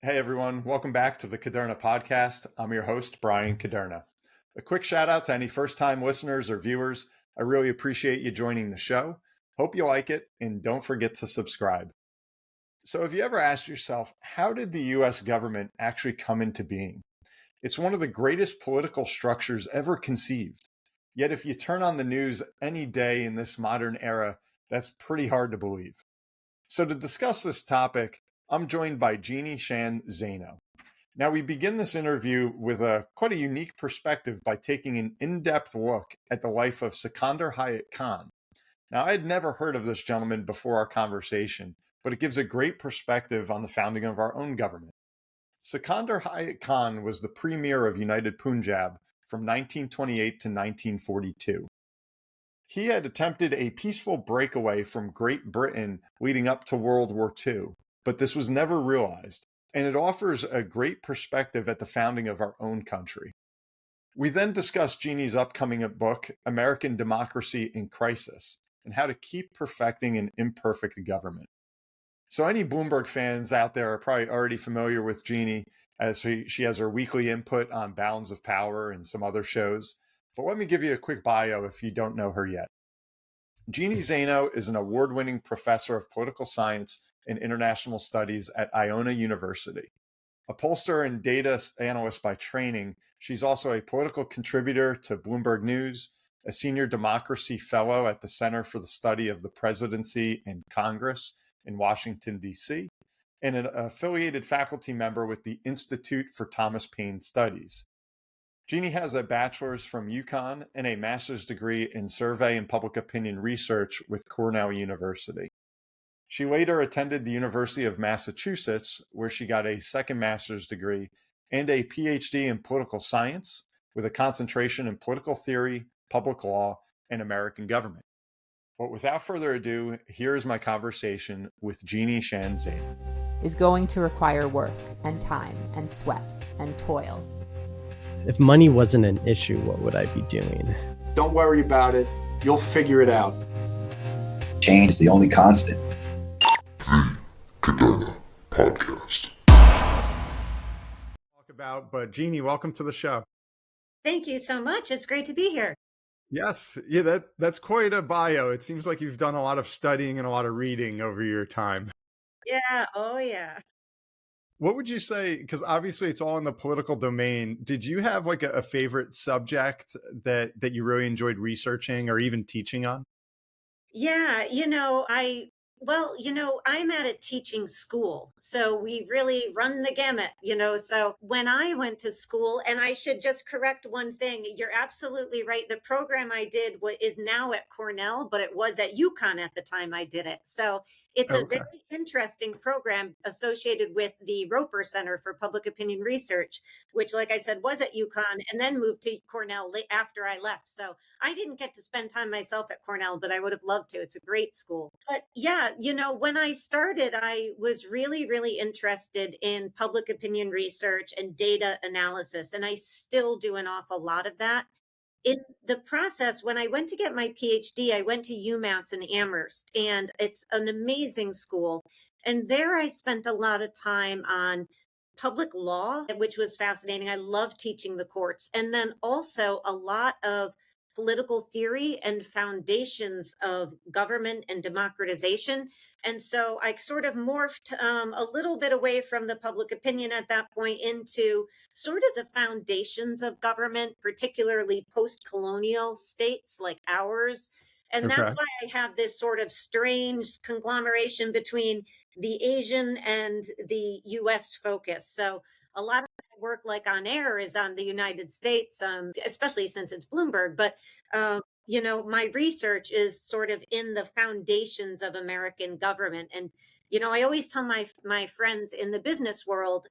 Hey everyone, welcome back to the Caderna podcast. I'm your host, Brian Caderna. A quick shout out to any first time listeners or viewers. I really appreciate you joining the show. Hope you like it, and don't forget to subscribe. So, have you ever asked yourself, how did the US government actually come into being? It's one of the greatest political structures ever conceived. Yet, if you turn on the news any day in this modern era, that's pretty hard to believe. So, to discuss this topic, I'm joined by Sheehan Zaino. Now, we begin this interview with quite a unique perspective by taking an in-depth look at the life of Sikandar Hayat Khan. Now, I had never heard of this gentleman before our conversation, but it gives a great perspective on the founding of our own government. Sikandar Hayat Khan was the premier of United Punjab from 1928 to 1942. He had attempted a peaceful breakaway from Great Britain leading up to World War II, but this was never realized, and it offers a great perspective at the founding of our own country. We then discussed Jeanne's upcoming book, American Democracy in Crisis, and how to keep perfecting an imperfect government. So any Bloomberg fans out there are probably already familiar with Jeanne, as she has her weekly input on Balance of Power and some other shows. But let me give you a quick bio if you don't know her yet. Jeanne Zaino is an award-winning professor of political science and international studies at Iona University. A pollster and data analyst by training, she's also a political contributor to Bloomberg News, a senior democracy fellow at the Center for the Study of the Presidency and Congress in Washington, D.C., and an affiliated faculty member with the Institute for Thomas Paine Studies. Jeanne has a bachelor's from UConn and a master's degree in survey and public opinion research with Cornell University. She later attended the University of Massachusetts, where she got a second master's degree and a PhD in political science with a concentration in political theory, public law, and American government. But without further ado, here's my conversation with Jeanne Zaino. Is going to require work and time and sweat and toil. If money wasn't an issue, what would I be doing? Don't worry about it. You'll figure it out. Change is the only constant. The Caderna Podcast. But Jeanne, welcome to the show. Thank you so much. It's great to be here. Yes. Yeah, that's quite a bio. It seems like you've done a lot of studying and a lot of reading over your time. Yeah. Oh, yeah. What would you say, because obviously it's all in the political domain, did you have like a favorite subject that you really enjoyed researching or even teaching on? Yeah. I'm at a teaching school, so we really run the gamut, So when I went to school, and I should just correct one thing, you're absolutely right. The program I did is now at Cornell, but it was at UConn at the time I did it. So it's a very interesting program associated with the Roper Center for Public Opinion Research, which, like I said, was at UConn and then moved to Cornell after I left. So I didn't get to spend time myself at Cornell, but I would have loved to. It's a great school. But yeah, when I started, I was really, really interested in public opinion research and data analysis, and I still do an awful lot of that. In the process, when I went to get my PhD, I went to UMass in Amherst, and it's an amazing school. And there I spent a lot of time on public law, which was fascinating. I love teaching the courts. And then also a lot of political theory and foundations of government and democratization. And so I sort of morphed a little bit away from the public opinion at that point into sort of the foundations of government, particularly post-colonial states like ours. And that's why I have this sort of strange conglomeration between the Asian and the US focus. So a lot of my work, like on air, is on the United States, especially since it's Bloomberg. But, my research is sort of in the foundations of American government. And, I always tell my friends in the business world,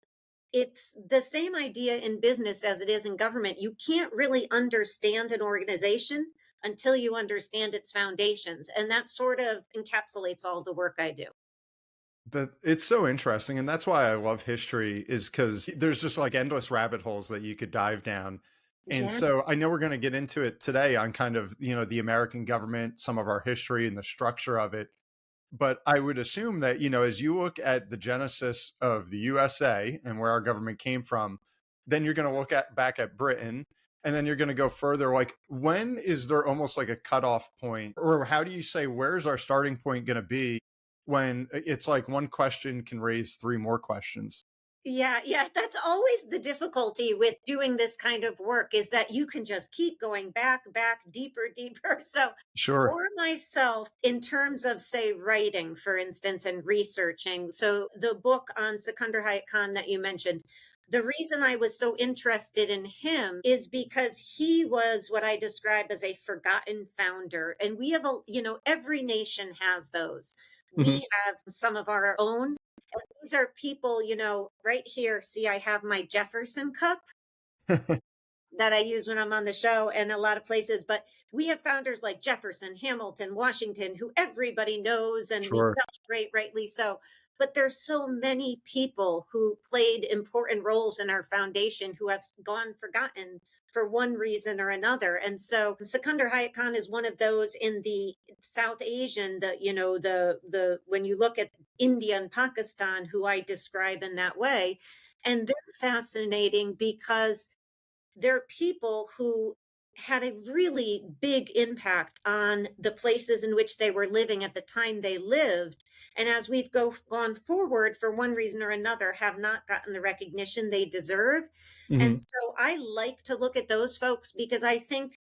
it's the same idea in business as it is in government. You can't really understand an organization until you understand its foundations. And that sort of encapsulates all the work I do. It's so interesting. And that's why I love history, is because there's just like endless rabbit holes that you could dive down. And so I know we're going to get into it today on kind of, the American government, some of our history and the structure of it. But I would assume that, as you look at the genesis of the USA and where our government came from, then you're going to look at back at Britain, and then you're going to go further. Like, when is there almost like a cutoff point, or how do you say, where's our starting point going to be when it's like one question can raise three more questions? Yeah, yeah, that's always the difficulty with doing this kind of work is that you can just keep going back, deeper, deeper. So Sure. for myself, in terms of, say, writing, for instance, and researching, so the book on Sikandar Hayat Khan that you mentioned, the reason I was so interested in him is because he was what I describe as a forgotten founder. And we have every nation has those. Mhm. We have some of our own. And these are people, right here. See, I have my Jefferson cup that I use when I'm on the show and a lot of places. But we have founders like Jefferson, Hamilton, Washington, who everybody knows and we Sure. celebrate, rightly so. But there's so many people who played important roles in our foundation who have gone forgotten for one reason or another. And so Sikandar Hayat Khan is one of those in the South Asian, the when you look at India and Pakistan, who I describe in that way. And they're fascinating because they're people who had a really big impact on the places in which they were living at the time they lived. And as we've gone forward, for one reason or another, have not gotten the recognition they deserve. And Mhm. so I like to look at those folks because I think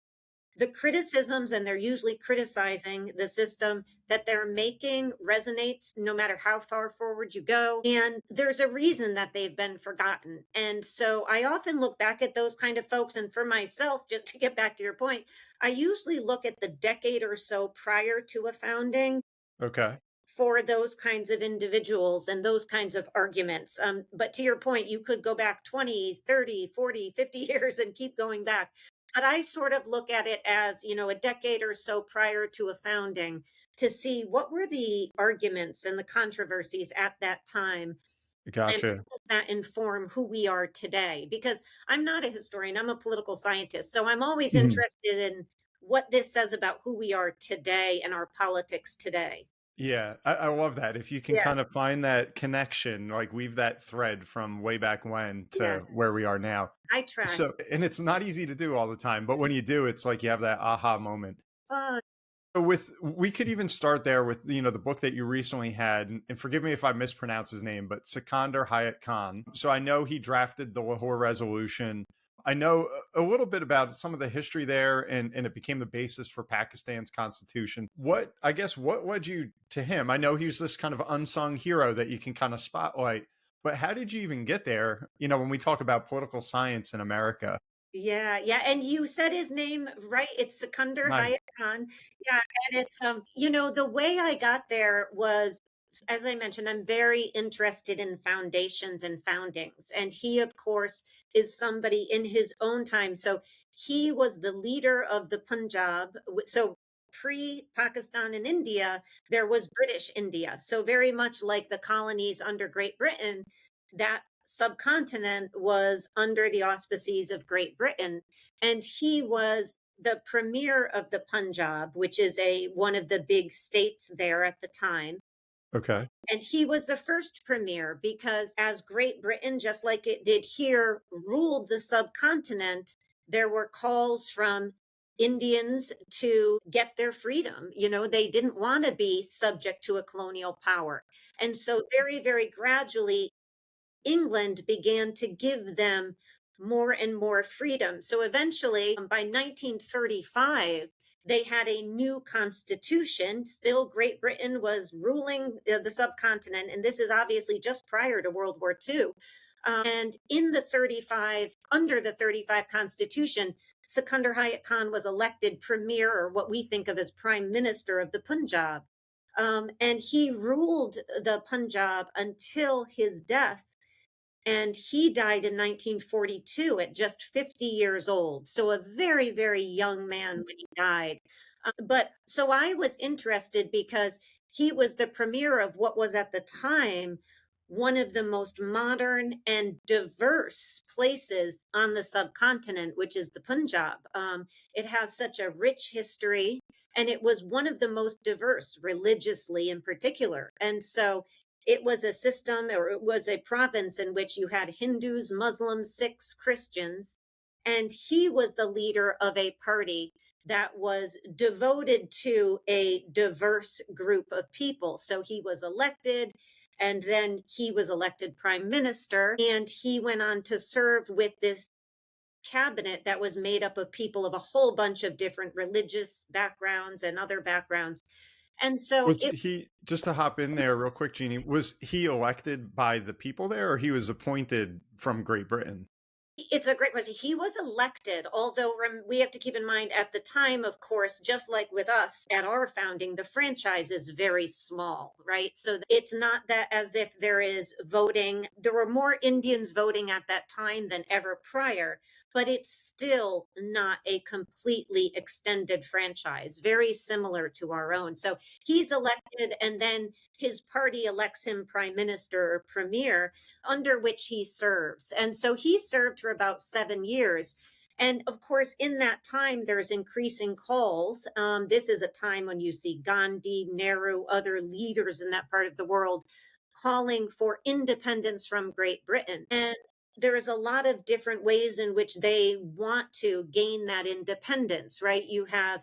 the criticisms, and they're usually criticizing the system that they're making, resonates no matter how far forward you go. And there's a reason that they've been forgotten. And so I often look back at those kind of folks. And for myself, just to get back to your point, I usually look at the decade or so prior to a founding Okay. for those kinds of individuals and those kinds of arguments. But to your point, you could go back 20, 30, 40, 50 years and keep going back. But I sort of look at it as, a decade or so prior to a founding to see what were the arguments and the controversies at that time. And how Gotcha. does that inform who we are today? Because I'm not a historian, I'm a political scientist. So I'm always Mhm. interested in what this says about who we are today and our politics today. Yeah, I love that. If you can Yeah, kind of find that connection, like weave that thread from way back when yeah, to where we are now. I try. So, and it's not easy to do all the time, but when you do, it's like you have that aha moment. Uh, So we could even start there with, the book that you recently had, and forgive me if I mispronounce his name, but Sikandar Hayat Khan. So I know he drafted the Lahore Resolution. I know a little bit about some of the history there, and it became the basis for Pakistan's constitution. What led you to him? I know he's this kind of unsung hero that you can kind of spotlight, but how did you even get there? When we talk about political science in America. yeah, yeah. And you said his name right. It's Sikandar Nice. Hayat Khan. Yeah, and it's the way I got there was, as I mentioned, I'm very interested in foundations and foundings. And he, of course, is somebody in his own time. So he was the leader of the Punjab. So pre-Pakistan and India, there was British India. So very much like the colonies under Great Britain, that subcontinent was under the auspices of Great Britain. And he was the premier of the Punjab, which is one of the big states there at the time. Okay. And he was the first premier because as Great Britain, just like it did here, ruled the subcontinent, there were calls from Indians to get their freedom. They didn't want to be subject to a colonial power. And so very, very gradually, England began to give them more and more freedom. So eventually, by 1935, they had a new constitution. Still, Great Britain was ruling the subcontinent. And this is obviously just prior to World War II. And under the 35 constitution, Sikandar Hayat Khan was elected premier, or what we think of as prime minister of the Punjab. And he ruled the Punjab until his death, and he died in 1942 at just 50 years old. So a very, very young man when he died. But so I was interested because he was the premier of what was at the time one of the most modern and diverse places on the subcontinent, which is the Punjab. It has such a rich history, and it was one of the most diverse religiously in particular. And so it was a system, or it was a province in which you had Hindus, Muslims, Sikhs, Christians, and he was the leader of a party that was devoted to a diverse group of people. So he was elected, and then he was elected prime minister, and he went on to serve with this cabinet that was made up of people of a whole bunch of different religious backgrounds and other backgrounds. And so Was he, just to hop in there real quick, Jeannie, was he elected by the people there, or he was appointed from Great Britain? It's a great question. He was elected, although we have to keep in mind at the time, of course, just like with us at our founding, the franchise is very small, right? So it's not that as if there is voting. There were more Indians voting at that time than ever prior, but it's still not a completely extended franchise, very similar to our own. So he's elected, and then his party elects him prime minister or premier, under which he serves. And so he served for about 7 years. And of course, in that time, there's increasing calls. This is a time when you see Gandhi, Nehru, other leaders in that part of the world calling for independence from Great Britain. And there's a lot of different ways in which they want to gain that independence, right? You have,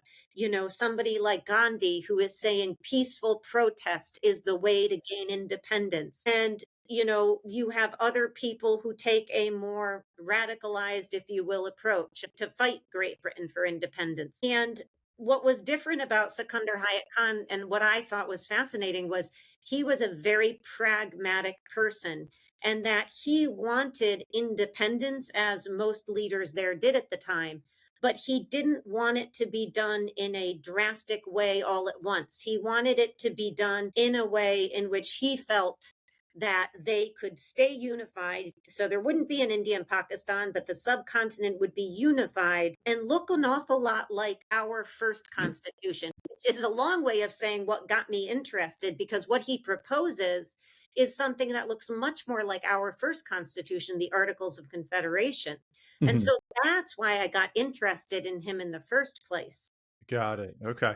somebody like Gandhi who is saying peaceful protest is the way to gain independence. And you have other people who take a more radicalized, if you will, approach to fight Great Britain for independence. And what was different about Sikandar Hayat Khan, and what I thought was fascinating, was he was a very pragmatic person, and that he wanted independence, as most leaders there did at the time, but he didn't want it to be done in a drastic way all at once. He wanted it to be done in a way in which he felt that they could stay unified. So there wouldn't be an India and Pakistan, but the subcontinent would be unified and look an awful lot like our first constitution, which is a long way of saying what got me interested, because what he proposes is something that looks much more like our first constitution, the Articles of Confederation. And so that's why I got interested in him in the first place. Got it. Okay.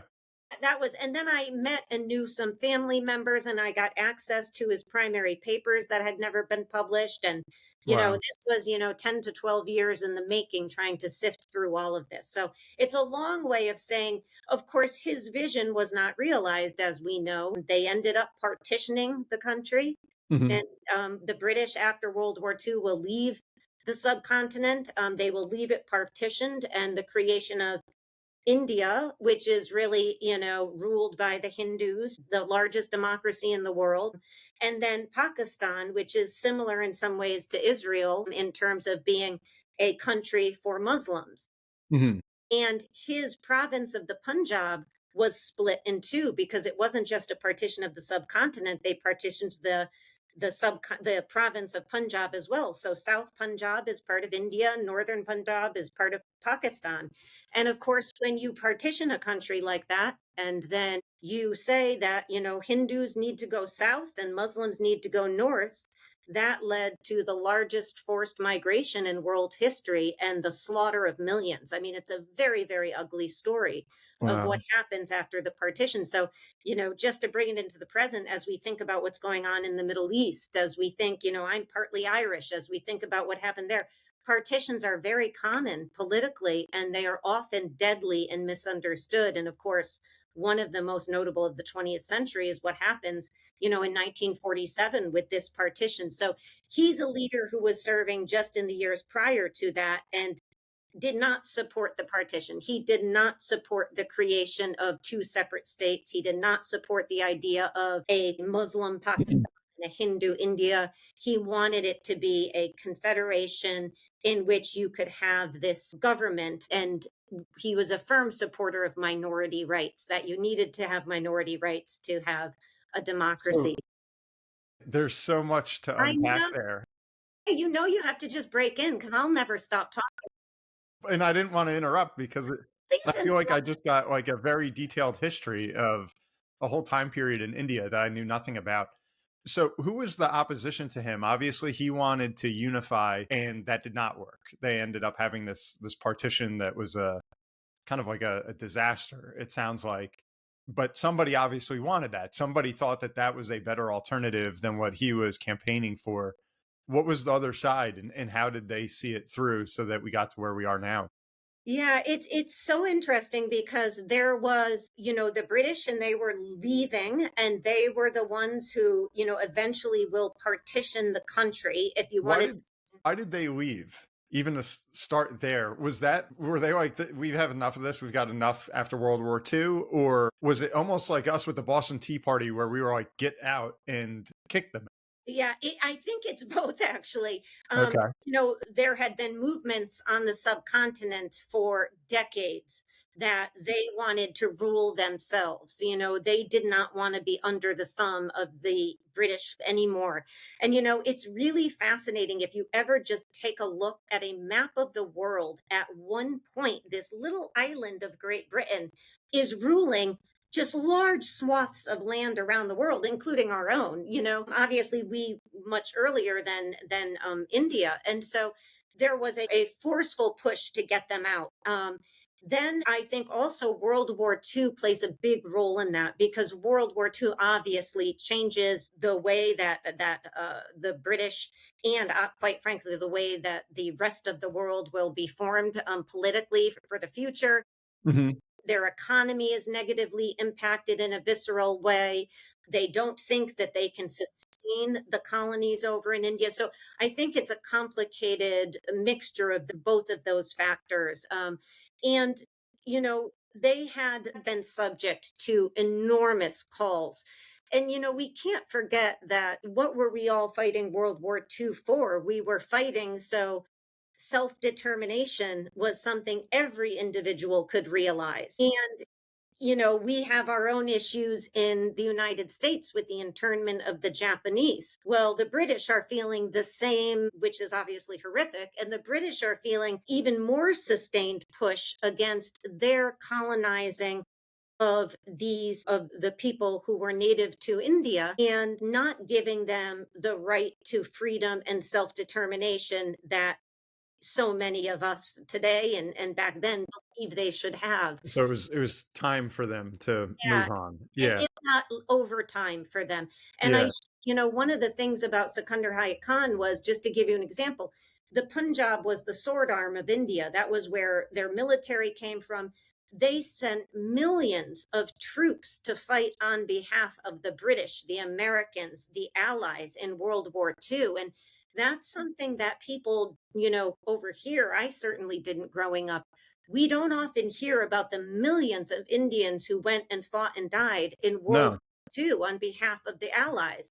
And then I met and knew some family members, and I got access to his primary papers that had never been published. And, this was, 10 to 12 years in the making, trying to sift through all of this. So it's a long way of saying, of course, his vision was not realized, as we know. They ended up partitioning the country. And the British, after World War II, will leave the subcontinent. They will leave it partitioned, and the creation of India, which is really, ruled by the Hindus, the largest democracy in the world. And then Pakistan, which is similar in some ways to Israel in terms of being a country for Muslims. And his province of the Punjab was split in two, because it wasn't just a partition of the subcontinent. They partitioned the province of Punjab as well. So South Punjab is part of India, Northern Punjab is part of Pakistan. And of course, when you partition a country like that, and then you say that, Hindus need to go south and Muslims need to go north, that led to the largest forced migration in world history and the slaughter of millions. I mean, it's a very, very ugly story of what happens after the partition. So, just to bring it into the present, as we think about what's going on in the Middle East, as we think, I'm partly Irish, as we think about what happened there, partitions are very common politically, and they are often deadly and misunderstood. And of course, one of the most notable of the 20th century is what happens, in 1947 with this partition. So he's a leader who was serving just in the years prior to that and did not support the partition. He did not support the creation of two separate states. He did not support the idea of a Muslim Pakistan and a Hindu India. He wanted it to be a confederation in which you could have this government, and he was a firm supporter of minority rights, that you needed to have minority rights to have a democracy. So there's so much to unpack there. You have to just break in, because I'll never stop talking. And I didn't want to interrupt, because I feel like I just got like a very detailed history of a whole time period in India that I knew nothing about. So who was the opposition to him? Obviously, he wanted to unify, and that did not work. They ended up having this partition that was a kind of like a disaster, it sounds like. But somebody obviously wanted that. Somebody thought that that was a better alternative than what he was campaigning for. What was the other side, and how did they see it through so that we got to where we are now? Yeah, it's so interesting because there was, the British and they were leaving and they were the ones who, eventually will partition the country if you Why wanted. did why did they leave? Even to start there, were they like, we have enough of this, we've got enough after World War II, or was it almost like us with the Boston Tea Party where we were like, get out and kick them? Yeah, I think it's both actually. Okay. There had been movements on the subcontinent for decades that they wanted to rule themselves. They did not want to be under the thumb of the British anymore. And, it's really fascinating if you ever just take a look at a map of the world. At one point, this little island of Great Britain is ruling just large swaths of land around the world, including our own. Obviously we much earlier than India, and so there was a forceful push to get them out. Then I think also World War II plays a big role in that, because World War II obviously changes the way that the British and quite frankly the way that the rest of the world will be formed politically for the future. Hmm. Their economy is negatively impacted in a visceral way. They don't think that they can sustain the colonies over in India. So I think it's a complicated mixture of both of those factors. And, they had been subject to enormous calls. And, we can't forget that what were we all fighting World War II for? We were fighting so self determination was something every individual could realize. And, we have our own issues in the United States with the internment of the Japanese. Well, the British are feeling the same, which is obviously horrific. And the British are feeling even more sustained push against their colonizing of the people who were native to India, and not giving them the right to freedom and self-determination that so many of us today and back then believe they should have. So it was time for them to Yeah, move on. and Yeah. if not overtime for them. And Yeah. one of the things about Sikandar Hayat Khan was, just to give you an example, the Punjab was the sword arm of India. That was where their military came from. They sent millions of troops to fight on behalf of the British, the Americans, the Allies in World War II. And that's something that people, over here, I certainly didn't growing up. We don't often hear about the millions of Indians who went and fought and died in World No, War II on behalf of the Allies.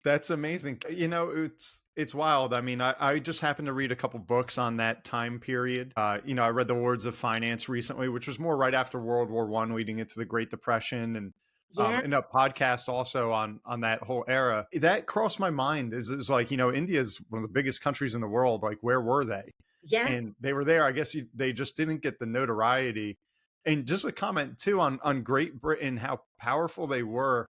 that's amazing. It's wild. I mean, I just happened to read a couple books on that time period. I read The Words of Finance recently, which was more right after World War One, leading into the Great Depression, Yeah, and a podcast also on that whole era. That crossed my mind. Is like, India is one of the biggest countries in the world. Like, where were they? yeah, And they were there. I guess they just didn't get the notoriety. And just a comment too on Great Britain, how powerful they were.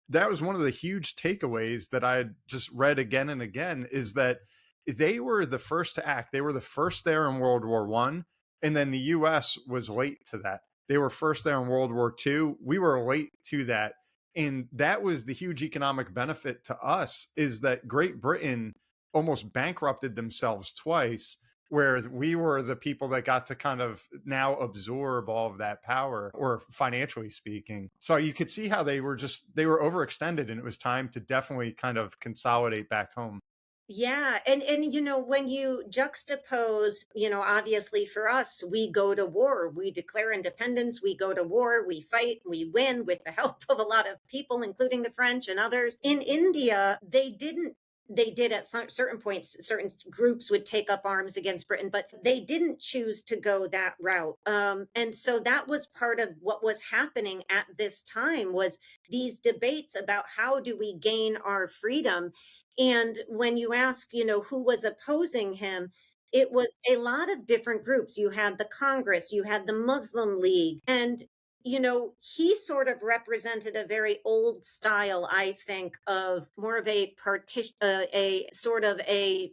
That was one of the huge takeaways that I had just read again and again, is that they were the first to act. They were the first there in World War One, and then the U.S. was late to that. They were first there in World War II. We were late to that, and that was the huge economic benefit to us, is that Great Britain almost bankrupted themselves twice, where we were the people that got to kind of now absorb all of that power, or financially speaking. So you could see how they were overextended, and it was time to definitely kind of consolidate back home. yeah. And when you juxtapose, obviously for us, we go to war, we declare independence, we go to war, we fight, we win with the help of a lot of people, including the French and others. In India, they did at certain points, certain groups would take up arms against Britain, but they didn't choose to go that route. And so that was part of what was happening at this time, was these debates about how do we gain our freedom. And when you ask, who was opposing him, it was a lot of different groups. You had the Congress, you had the Muslim League, and he sort of represented a very old style, I think, of more of a partition, a sort of a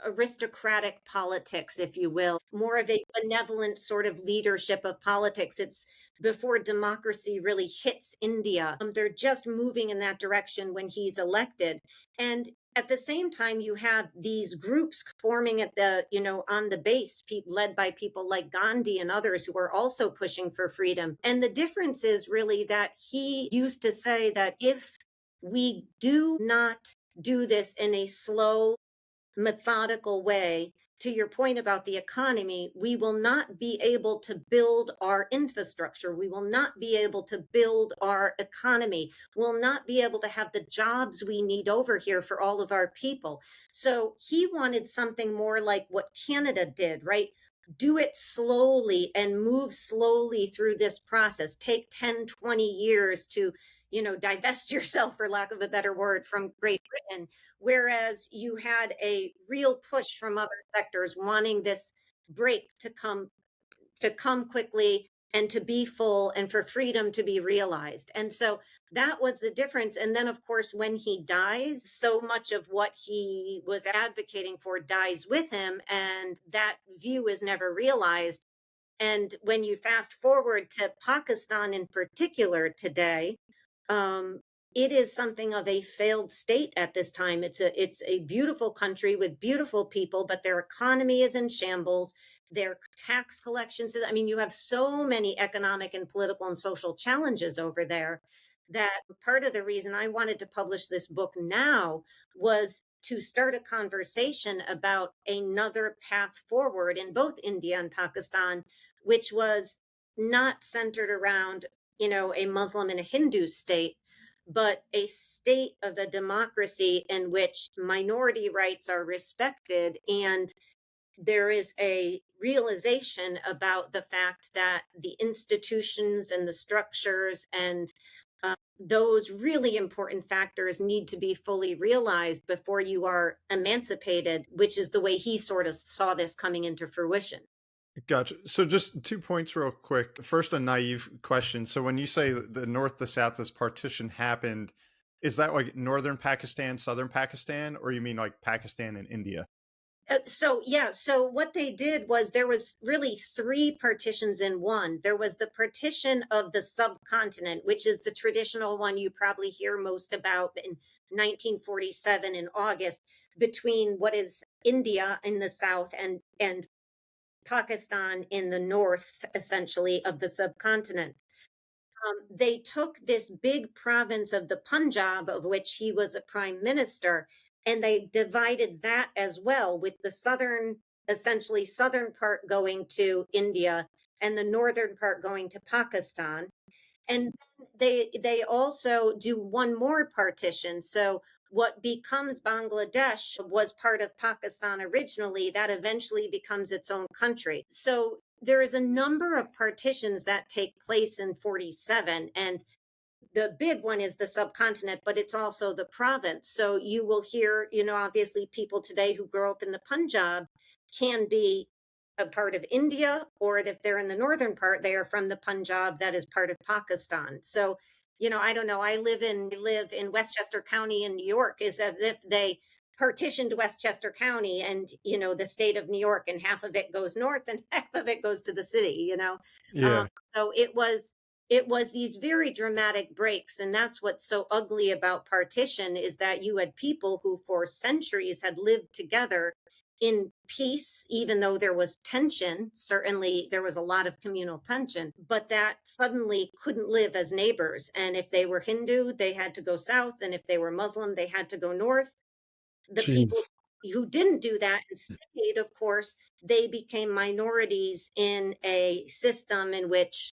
aristocratic politics, if you will, more of a benevolent sort of leadership of politics. It's before democracy really hits India. They're just moving in that direction when he's elected. And at the same time, you have these groups forming at on the base, led by people like Gandhi and others who are also pushing for freedom. And the difference is really that he used to say that if we do not do this in a slow, methodical way, to your point about the economy, we will not be able to build our infrastructure. We will not be able to build our economy. We'll not be able to have the jobs we need over here for all of our people. So he wanted something more like what Canada did, right? Do it slowly and move slowly through this process. Take 10, 20 years to divest yourself, for lack of a better word, from Great Britain. Whereas you had a real push from other sectors wanting this break to come quickly and to be full and for freedom to be realized. And so that was the difference. And then, of course, when he dies, so much of what he was advocating for dies with him, and that view is never realized. And when you fast forward to Pakistan in particular today, it is something of a failed state at this time. It's a beautiful country with beautiful people, but their economy is in shambles. Their tax collections, you have so many economic and political and social challenges over there that part of the reason I wanted to publish this book now was to start a conversation about another path forward in both India and Pakistan, which was not centered around a Muslim and a Hindu state, but a state of a democracy in which minority rights are respected. And there is a realization about the fact that the institutions and the structures and those really important factors need to be fully realized before you are emancipated, which is the way he sort of saw this coming into fruition. Gotcha. So just 2 points real quick. First, a naive question. So when you say the North to South, this partition happened, is that like northern Pakistan, southern Pakistan, or you mean like Pakistan and India? So what they did was there was really three partitions in one. There was the partition of the subcontinent, which is the traditional one you probably hear most about in 1947 in August, between what is India in the south and Pakistan in the north, essentially, of the subcontinent. They took this big province of the Punjab, of which he was a prime minister, and they divided that as well, with the southern part going to India and the northern part going to Pakistan. And they also do one more partition. So what becomes Bangladesh was part of Pakistan originally, that eventually becomes its own country. So there is a number of partitions that take place in 47, and the big one is the subcontinent, but it's also the province. So you will hear, obviously people today who grow up in the Punjab can be a part of India, or if they're in the northern part, they are from the Punjab that is part of Pakistan. So, I don't know. I live in Westchester County in New York. Is as if they partitioned Westchester County and, the state of New York, and half of it goes north and half of it goes to the city, Yeah. So it was these very dramatic breaks. And that's what's so ugly about partition, is that you had people who for centuries had lived together in peace, even though there was tension. Certainly there was a lot of communal tension, but that suddenly couldn't live as neighbors. And if they were Hindu, they had to go south. And if they were Muslim, they had to go north. The people who didn't do that and stayed, of course, they became minorities in a system in which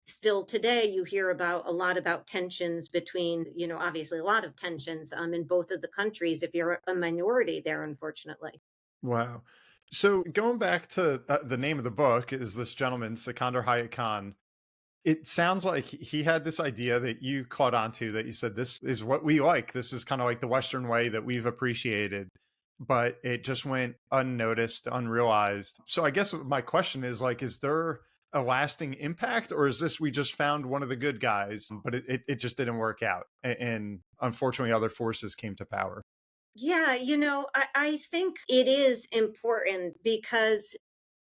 still today you hear about a lot about tensions between, obviously a lot of tensions in both of the countries if you're a minority there, unfortunately. Wow. So going back to the name of the book is this gentleman, Sikandar Hayat Khan. It sounds like he had this idea that you caught onto, that you said, this is what we like. This is kind of like the Western way that we've appreciated, but it just went unnoticed, unrealized. So I guess my question is like, is there a lasting impact, or is this we just found one of the good guys, but it just didn't work out, and unfortunately other forces came to power? Yeah, I think it is important because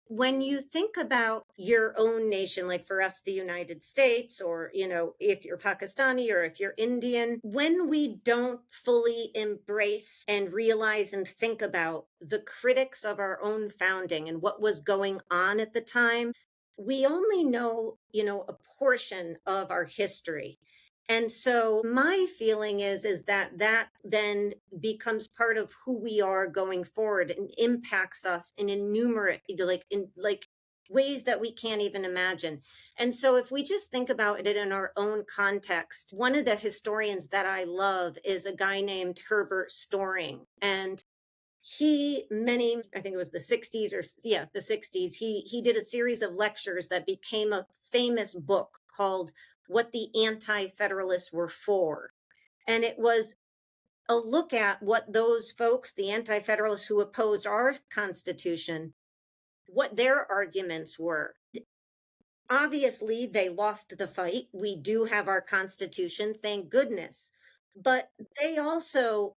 when you think about your own nation, like for us, the United States, or, if you're Pakistani or if you're Indian, when we don't fully embrace and realize and think about the critics of our own founding and what was going on at the time, we only know, a portion of our history. And so my feeling is that then becomes part of who we are going forward and impacts us in innumerable like ways that we can't even imagine. And so if we just think about it in our own context, one of the historians that I love is a guy named Herbert Storing. And I think it was the 60s, or yeah, the 60s, he did a series of lectures that became a famous book called What the Anti-Federalists Were For. And it was a look at what those folks, the anti-federalists who opposed our Constitution, what their arguments were. Obviously, they lost the fight. We do have our Constitution, thank goodness. But they also,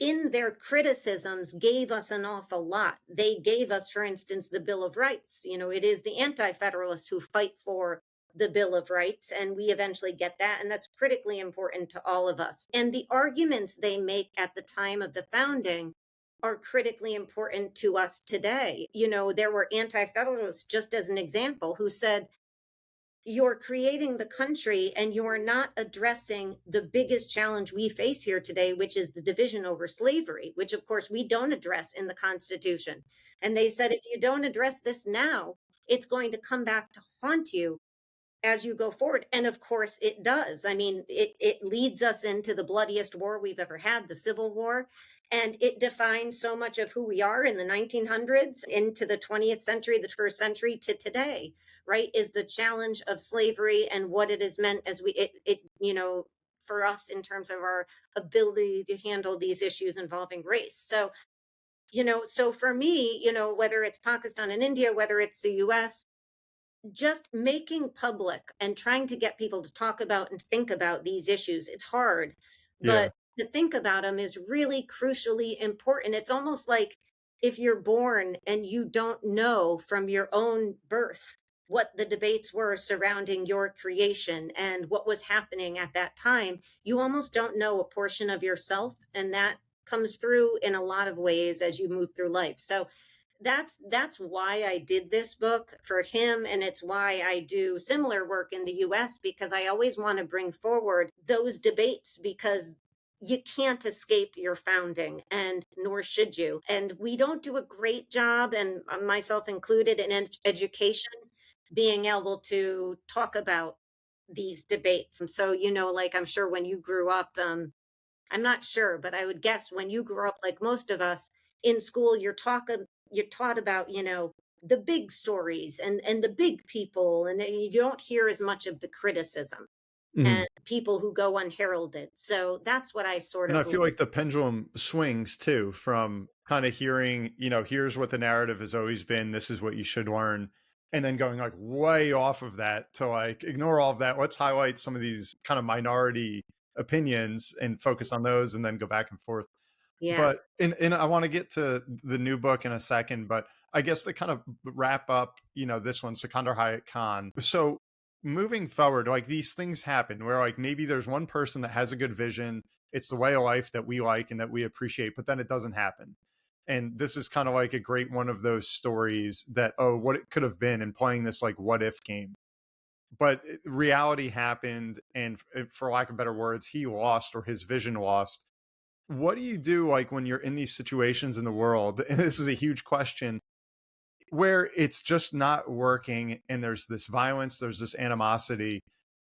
in their criticisms, gave us an awful lot. They gave us, for instance, the Bill of Rights. It is the anti-federalists who fight for the Bill of Rights, and we eventually get that. And that's critically important to all of us. And the arguments they make at the time of the founding are critically important to us today. There were anti-federalists, just as an example, who said, you're creating the country and you are not addressing the biggest challenge we face here today, which is the division over slavery, which of course we don't address in the Constitution. And they said, if you don't address this now, it's going to come back to haunt you as you go forward. And of course it does. I mean, it leads us into the bloodiest war we've ever had, the Civil War. And it defined so much of who we are in the 1900s into the 20th century, the first century to today, right? Is the challenge of slavery and what it has meant as for us in terms of our ability to handle these issues involving race. So for me, whether it's Pakistan and India, whether it's the US, just making public and trying to get people to talk about and think about these issues, it's hard, Yeah. but to think about them is really crucially important. It's almost like if you're born and you don't know from your own birth what the debates were surrounding your creation and what was happening at that time, you almost don't know a portion of yourself. And that comes through in a lot of ways as you move through life. So that's why I did this book for him. And it's why I do similar work in the US, because I always want to bring forward those debates, because you can't escape your founding, and nor should you. And we don't do a great job, and myself included, in education, being able to talk about these debates. And so, like I'm sure when you grew up, I'm not sure, but I would guess when you grew up, like most of us in school, you're taught about, the big stories and the big people, and you don't hear as much of the criticism and people who go unheralded. So that's what I sort And of I feel like the pendulum swings too, from kind of hearing, here's what the narrative has always been, this is what you should learn, and then going like way off of that to like ignore all of that. Let's highlight some of these kind of minority opinions and focus on those, and then go back and forth. Yeah. But and I want to get to the new book in a second, but I guess to kind of wrap up, this one, Sikandar Hayat Khan. So moving forward, like these things happen where like maybe there's one person that has a good vision, it's the way of life that we like and that we appreciate, but then it doesn't happen. And this is kind of like a great one of those stories that, oh, what it could have been, and playing this like what if game. But reality happened, and for lack of better words, he lost, or his vision lost. What do you do like when you're in these situations in the world? And this is a huge question, where it's just not working and there's this violence, there's this animosity.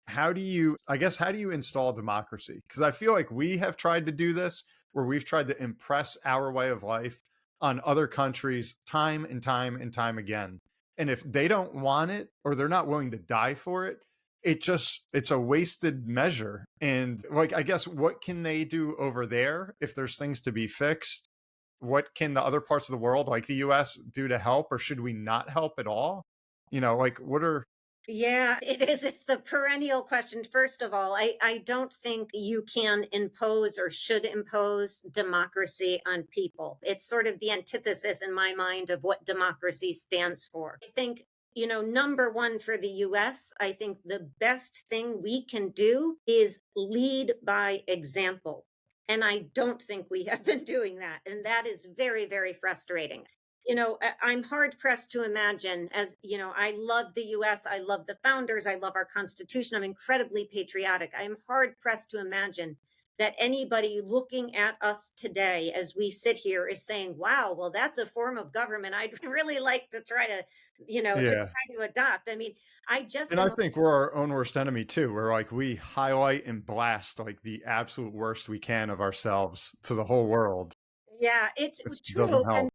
How do you install democracy? Because I feel like we have tried to do this, where we've tried to impress our way of life on other countries time and time and time again. And if they don't want it, or they're not willing to die for it, it's a wasted measure. And like, I guess, what can they do over there if there's things to be fixed? What can the other parts of the world, like the US, do to help, or should we not help at all? Like what are Yeah, it is. It's the perennial question. First of all, I don't think you can impose or should impose democracy on people. It's sort of the antithesis in my mind of what democracy stands for. I think, number one for the US, I think the best thing we can do is lead by example. And I don't think we have been doing that. And that is very, very frustrating. I'm hard pressed to imagine, as I love the US, I love the founders, I love our Constitution, I'm incredibly patriotic. I'm hard pressed to imagine that anybody looking at us today as we sit here is saying, wow, well, that's a form of government I'd really like to try to, yeah. adopt. I mean, I just And I am. think we're our own worst enemy too. We're like we highlight and blast like the absolute worst we can of ourselves to the whole world, Yeah, it's which doesn't true. And,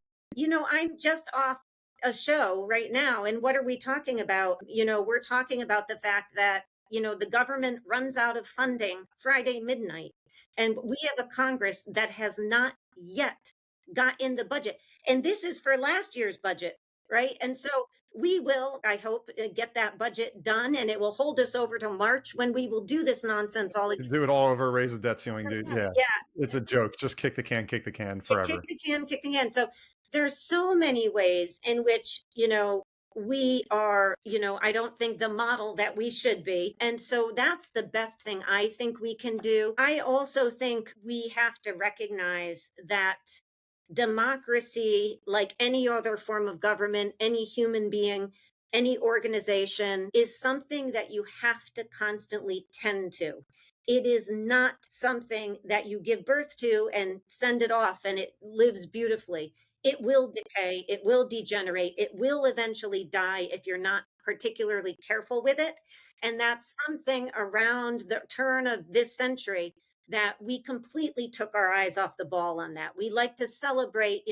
help. I'm just off a show right now. And what are we talking about? We're talking about the fact that, the government runs out of funding Friday midnight. And we have a Congress that has not yet got in the budget. And this is for last year's budget, right? And so we will, I hope, get that budget done, and it will hold us over to March when we will do this nonsense all again. Do it all over, raise the debt ceiling, dude. Yeah. Yeah, It's a joke. Just kick the can forever. kick the can. So there's so many ways in which, we are, I don't think the model that we should be. And so that's the best thing I think we can do. I also think we have to recognize that democracy, like any other form of government, any human being, any organization, is something that you have to constantly tend to. It is not something that you give birth to and send it off and it lives beautifully. It will decay, it will degenerate, it will eventually die if you're not particularly careful with it. And that's something around the turn of this century that we completely took our eyes off the ball on that. We like to celebrate,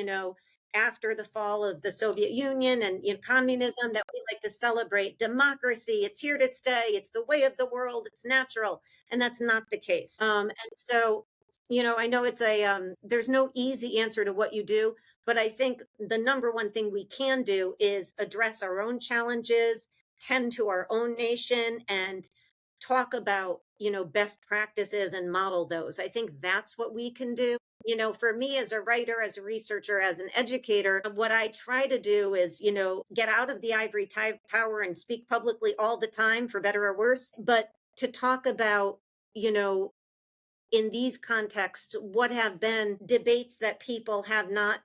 after the fall of the Soviet Union and communism, that we like to celebrate democracy. It's here to stay. It's the way of the world. It's natural. And that's not the case. And so, I know it's there's no easy answer to what you do, but I think the number one thing we can do is address our own challenges, tend to our own nation, and talk about, best practices and model those. I think that's what we can do. For me as a writer, as a researcher, as an educator, what I try to do is, get out of the ivory tower and speak publicly all the time, for better or worse, but to talk about, in these contexts, what have been debates that people have not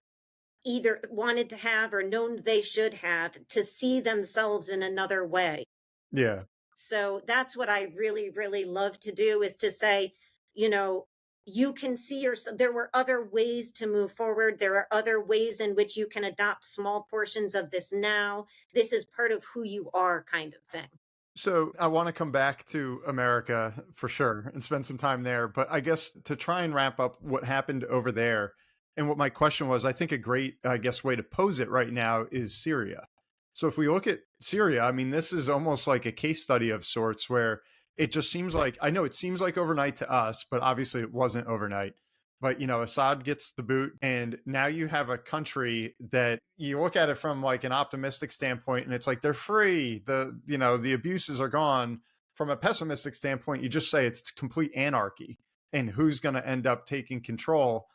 either wanted to have or known they should have, to see themselves in another way. Yeah. So that's what I really, really love to do, is to say, you can see yourself. There were other ways to move forward. There are other ways in which you can adopt small portions of this now. This is part of who you are, kind of thing. So I want to come back to America for sure and spend some time there. But I guess to try and wrap up what happened over there and what my question was, I think a great, way to pose it right now is Syria. So if we look at Syria, I mean, this is almost like a case study of sorts where it just seems like, I know it seems like overnight to us, but obviously it wasn't overnight. But, Assad gets the boot, and now you have a country that you look at it from like an optimistic standpoint, and it's like they're free. The abuses are gone. From a pessimistic standpoint, you just say it's complete anarchy, and who's going to end up taking control.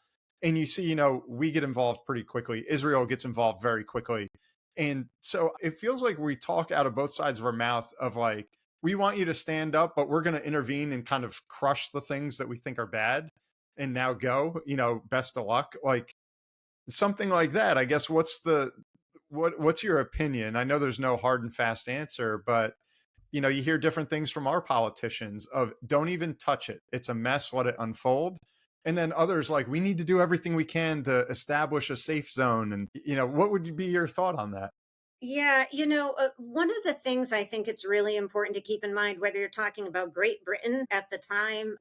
And you see, we get involved pretty quickly. Israel gets involved very quickly. And so it feels like we talk out of both sides of our mouth of like, we want you to stand up, but we're going to intervene and kind of crush the things that we think are bad. And now go, best of luck. Like something like that. I guess what's your opinion? I know there's no hard and fast answer, but you hear different things from our politicians of don't even touch it. It's a mess, let it unfold. And then others like, we need to do everything we can to establish a safe zone. And, what would be your thought on that? Yeah, one of the things I think it's really important to keep in mind, whether you're talking about Great Britain at the time,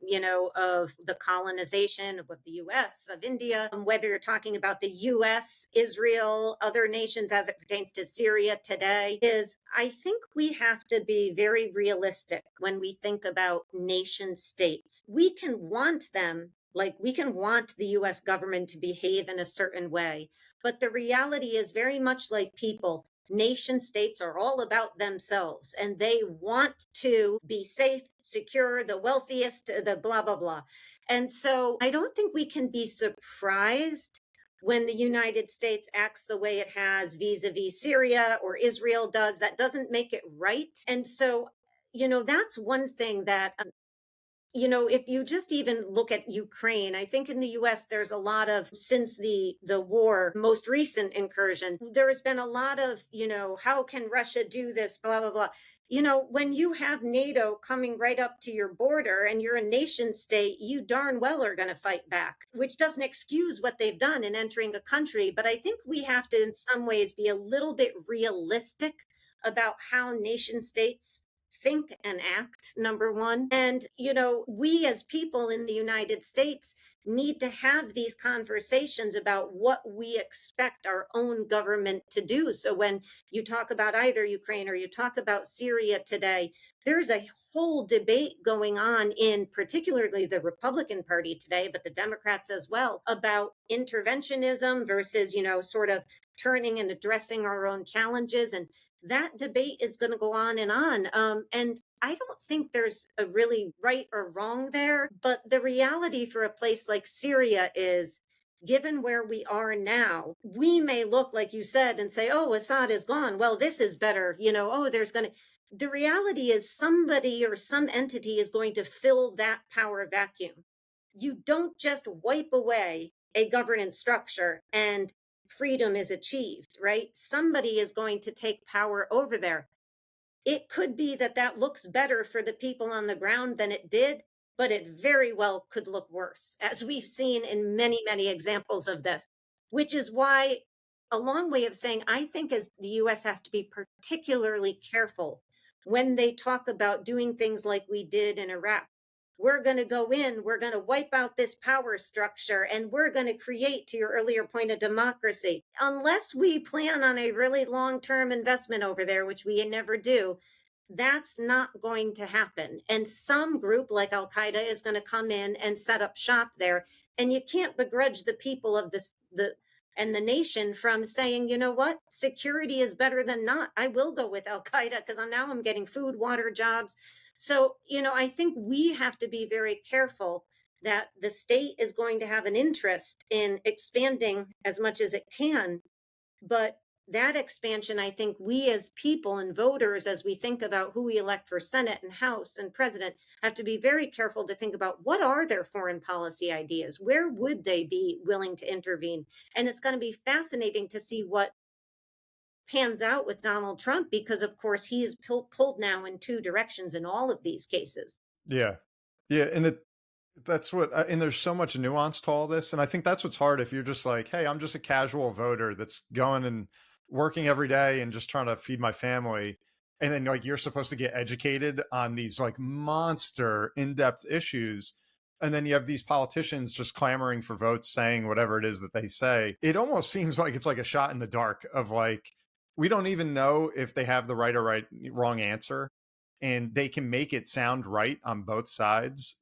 of the colonization of the US, of India, whether you're talking about the US, Israel, other nations as it pertains to Syria today, is I think we have to be very realistic when we think about nation states. We can want them. Like we can want the US government to behave in a certain way, but the reality is very much like people. nation states are all about themselves and they want to be safe, secure, the wealthiest, the blah, blah, blah. And so I don't think we can be surprised when the United States acts the way it has vis-a-vis Syria or Israel does. That doesn't make it right. And so, that's one thing that if you just even look at Ukraine, I think in the US there's a lot of, since the war, most recent incursion, there has been a lot of, how can Russia do this, blah, blah, blah. When you have NATO coming right up to your border and you're a nation state, you darn well are going to fight back, which doesn't excuse what they've done in entering a country. But I think we have to, in some ways, be a little bit realistic about how nation states think and act, number one. And, we as people in the United States need to have these conversations about what we expect our own government to do. So when you talk about either Ukraine or you talk about Syria today, there's a whole debate going on in particularly the Republican Party today, but the Democrats as well, about interventionism versus, sort of turning and addressing our own challenges. And that debate is going to go on. And I don't think there's a really right or wrong there. But the reality for a place like Syria is, given where we are now, we may look, like you said, and say, oh, Assad is gone. Well, this is better. The reality is somebody or some entity is going to fill that power vacuum. You don't just wipe away a governance structure and freedom is achieved, right? Somebody is going to take power over there. It could be that looks better for the people on the ground than it did, but it very well could look worse, as we've seen in many, many examples of this, which is why a long way of saying, I think as the US has to be particularly careful when they talk about doing things like we did in Iraq. We're going to go in, we're going to wipe out this power structure, and we're going to create, to your earlier point, a democracy. Unless we plan on a really long-term investment over there, which we never do, that's not going to happen. And some group like Al-Qaeda is going to come in and set up shop there. And you can't begrudge the people of the nation from saying, you know what, security is better than not. I will go with Al-Qaeda because I'm getting food, water, jobs. So, I think we have to be very careful that the state is going to have an interest in expanding as much as it can. But that expansion, I think we as people and voters, as we think about who we elect for Senate and House and President, have to be very careful to think about what are their foreign policy ideas? Where would they be willing to intervene? And it's going to be fascinating to see what pans out with Donald Trump, because of course he is pulled now in two directions in all of these cases. Yeah. And that's what, and there's so much nuance to all this. And I think that's what's hard if you're just like, hey, I'm just a casual voter that's going and working every day and just trying to feed my family. And then like, you're supposed to get educated on these like monster in-depth issues. And then you have these politicians just clamoring for votes, saying whatever it is that they say. It almost seems like it's like a shot in the dark of like, we don't even know if they have the right or wrong answer, and they can make it sound right on both sides.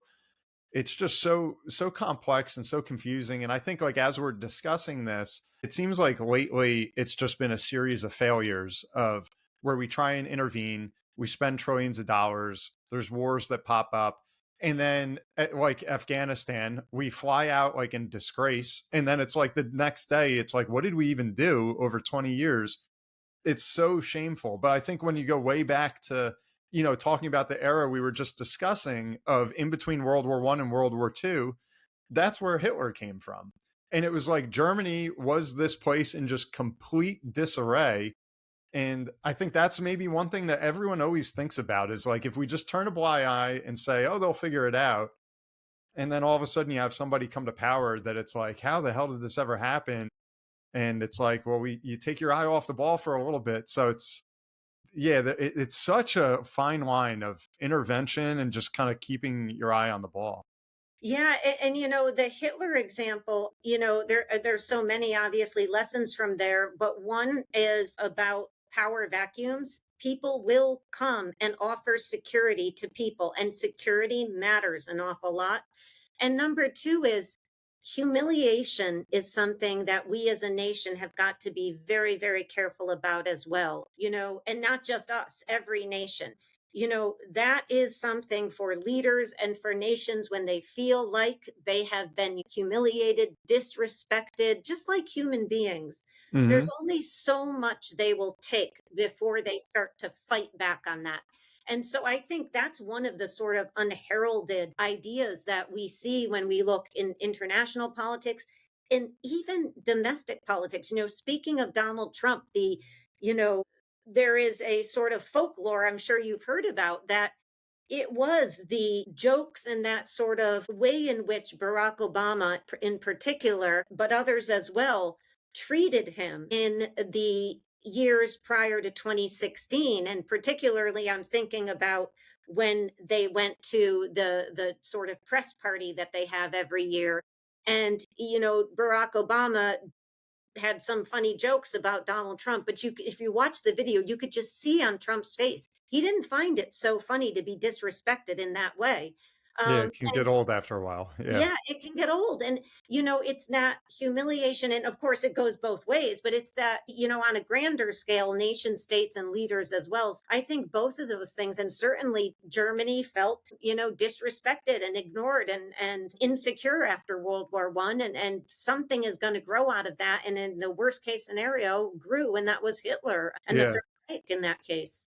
It's just so complex and so confusing. And I think like, as we're discussing this, it seems like lately it's just been a series of failures of where we try and intervene. We spend trillions of dollars. There's wars that pop up. And then like Afghanistan, we fly out like in disgrace. And then it's like the next day, it's like, what did we even do over 20 years? It's so shameful. But I think when you go way back to, talking about the era we were just discussing of in between World War I and World War II, that's where Hitler came from. And it was like Germany was this place in just complete disarray. And I think that's maybe one thing that everyone always thinks about is like, if we just turn a blind eye and say, oh, they'll figure it out. And then all of a sudden you have somebody come to power that it's like, how the hell did this ever happen? And it's like, well, you take your eye off the ball for a little bit. So it's such a fine line of intervention and just kind of keeping your eye on the ball. Yeah. And the Hitler example, there's so many obviously lessons from there, but one is about power vacuums. People will come and offer security to people, and security matters an awful lot. And number two is, humiliation is something that we as a nation have got to be very, very careful about as well, and not just us, every nation. That is something for leaders and for nations when they feel like they have been humiliated, disrespected, just like human beings. There's Hmm. only so much they will take before they start to fight back on that. And so I think that's one of the sort of unheralded ideas that we see when we look in international politics and even domestic politics. Speaking of Donald Trump, you know, there is a sort of folklore I'm sure you've heard about that it was the jokes and that sort of way in which Barack Obama, in particular, but others as well, treated him in the years prior to 2016. And particularly, I'm thinking about when they went to the sort of press party that they have every year. And, Barack Obama had some funny jokes about Donald Trump, but if you watch the video, you could just see on Trump's face, he didn't find it so funny to be disrespected in that way. Yeah, it can And get old after a while. Yeah. yeah, it can get old. And, it's that humiliation. And of course, it goes both ways, but it's that, on a grander scale, nation states and leaders as well. So I think both of those things. And certainly Germany felt, disrespected and ignored and insecure after World War One. And something is going to grow out of that. And in the worst case scenario, grew, and that was Hitler and the Yeah. Third Reich in that case.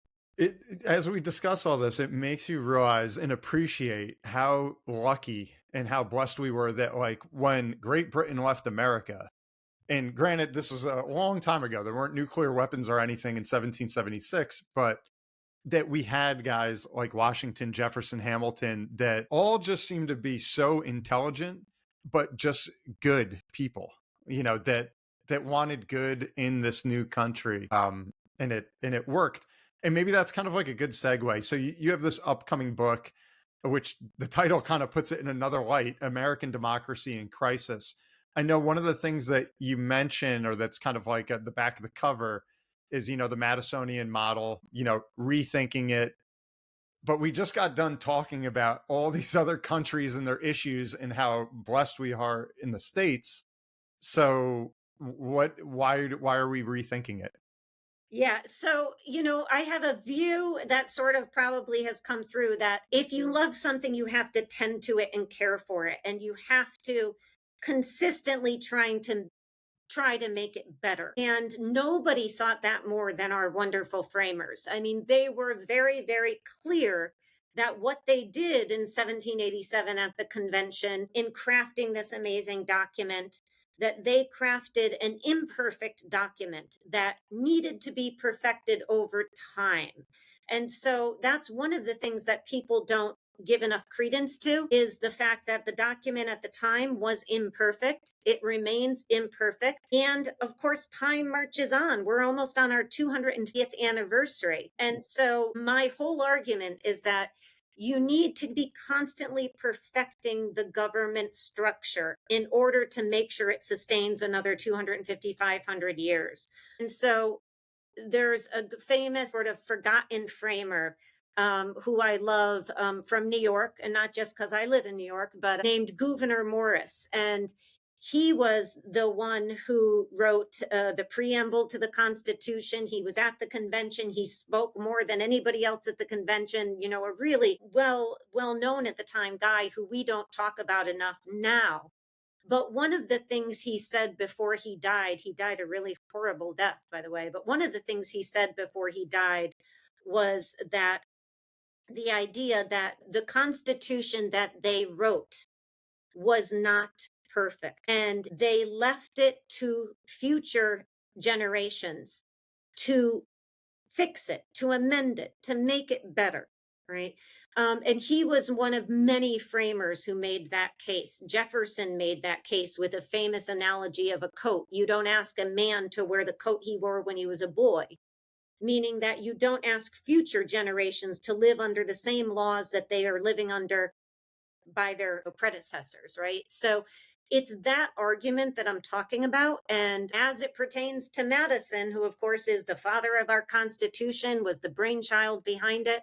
As we discuss all this, it makes you realize and appreciate how lucky and how blessed we were that, like, when Great Britain left America, and granted, this was a long time ago, there weren't nuclear weapons or anything in 1776, but that we had guys like Washington, Jefferson, Hamilton, that all just seemed to be so intelligent, but just good people, that wanted good in this new country. And it worked. And maybe that's kind of like a good segue. So you have this upcoming book, which the title kind of puts it in another light, American Democracy in Crisis. I know one of the things that you mention, or that's kind of like at the back of the cover, is, the Madisonian model, rethinking it. But we just got done talking about all these other countries and their issues and how blessed we are in the States. So why are we rethinking it? Yeah. So, I have a view that sort of probably has come through that if you love something, you have to tend to it and care for it. And you have to consistently try to make it better. And nobody thought that more than our wonderful framers. I mean, they were very, very clear that what they did in 1787 at the convention in crafting this amazing document, that they crafted an imperfect document that needed to be perfected over time. And so that's one of the things that people don't give enough credence to, is the fact that the document at the time was imperfect. It remains imperfect. And of course, time marches on. We're almost on our 250th anniversary. And so my whole argument is that you need to be constantly perfecting the government structure in order to make sure it sustains another 250, 500 years. And so there's a famous sort of forgotten framer who I love from New York, and not just because I live in New York, but named Gouverneur Morris. And he was the one who wrote the preamble to the Constitution. He was at the convention. He spoke more than anybody else at the convention. A really well known at the time guy who we don't talk about enough now. But one of the things he said before he died a really horrible death, by the way. But one of the things he said before he died was that the idea that the Constitution that they wrote was not perfect, and they left it to future generations to fix it, to amend it, to make it better. Right. And he was one of many framers who made that case. Jefferson made that case with a famous analogy of a coat. You don't ask a man to wear the coat he wore when he was a boy, meaning that you don't ask future generations to live under the same laws that they are living under by their predecessors, right? So it's that argument that I'm talking about. And as it pertains to Madison, who of course is the father of our Constitution, was the brainchild behind it,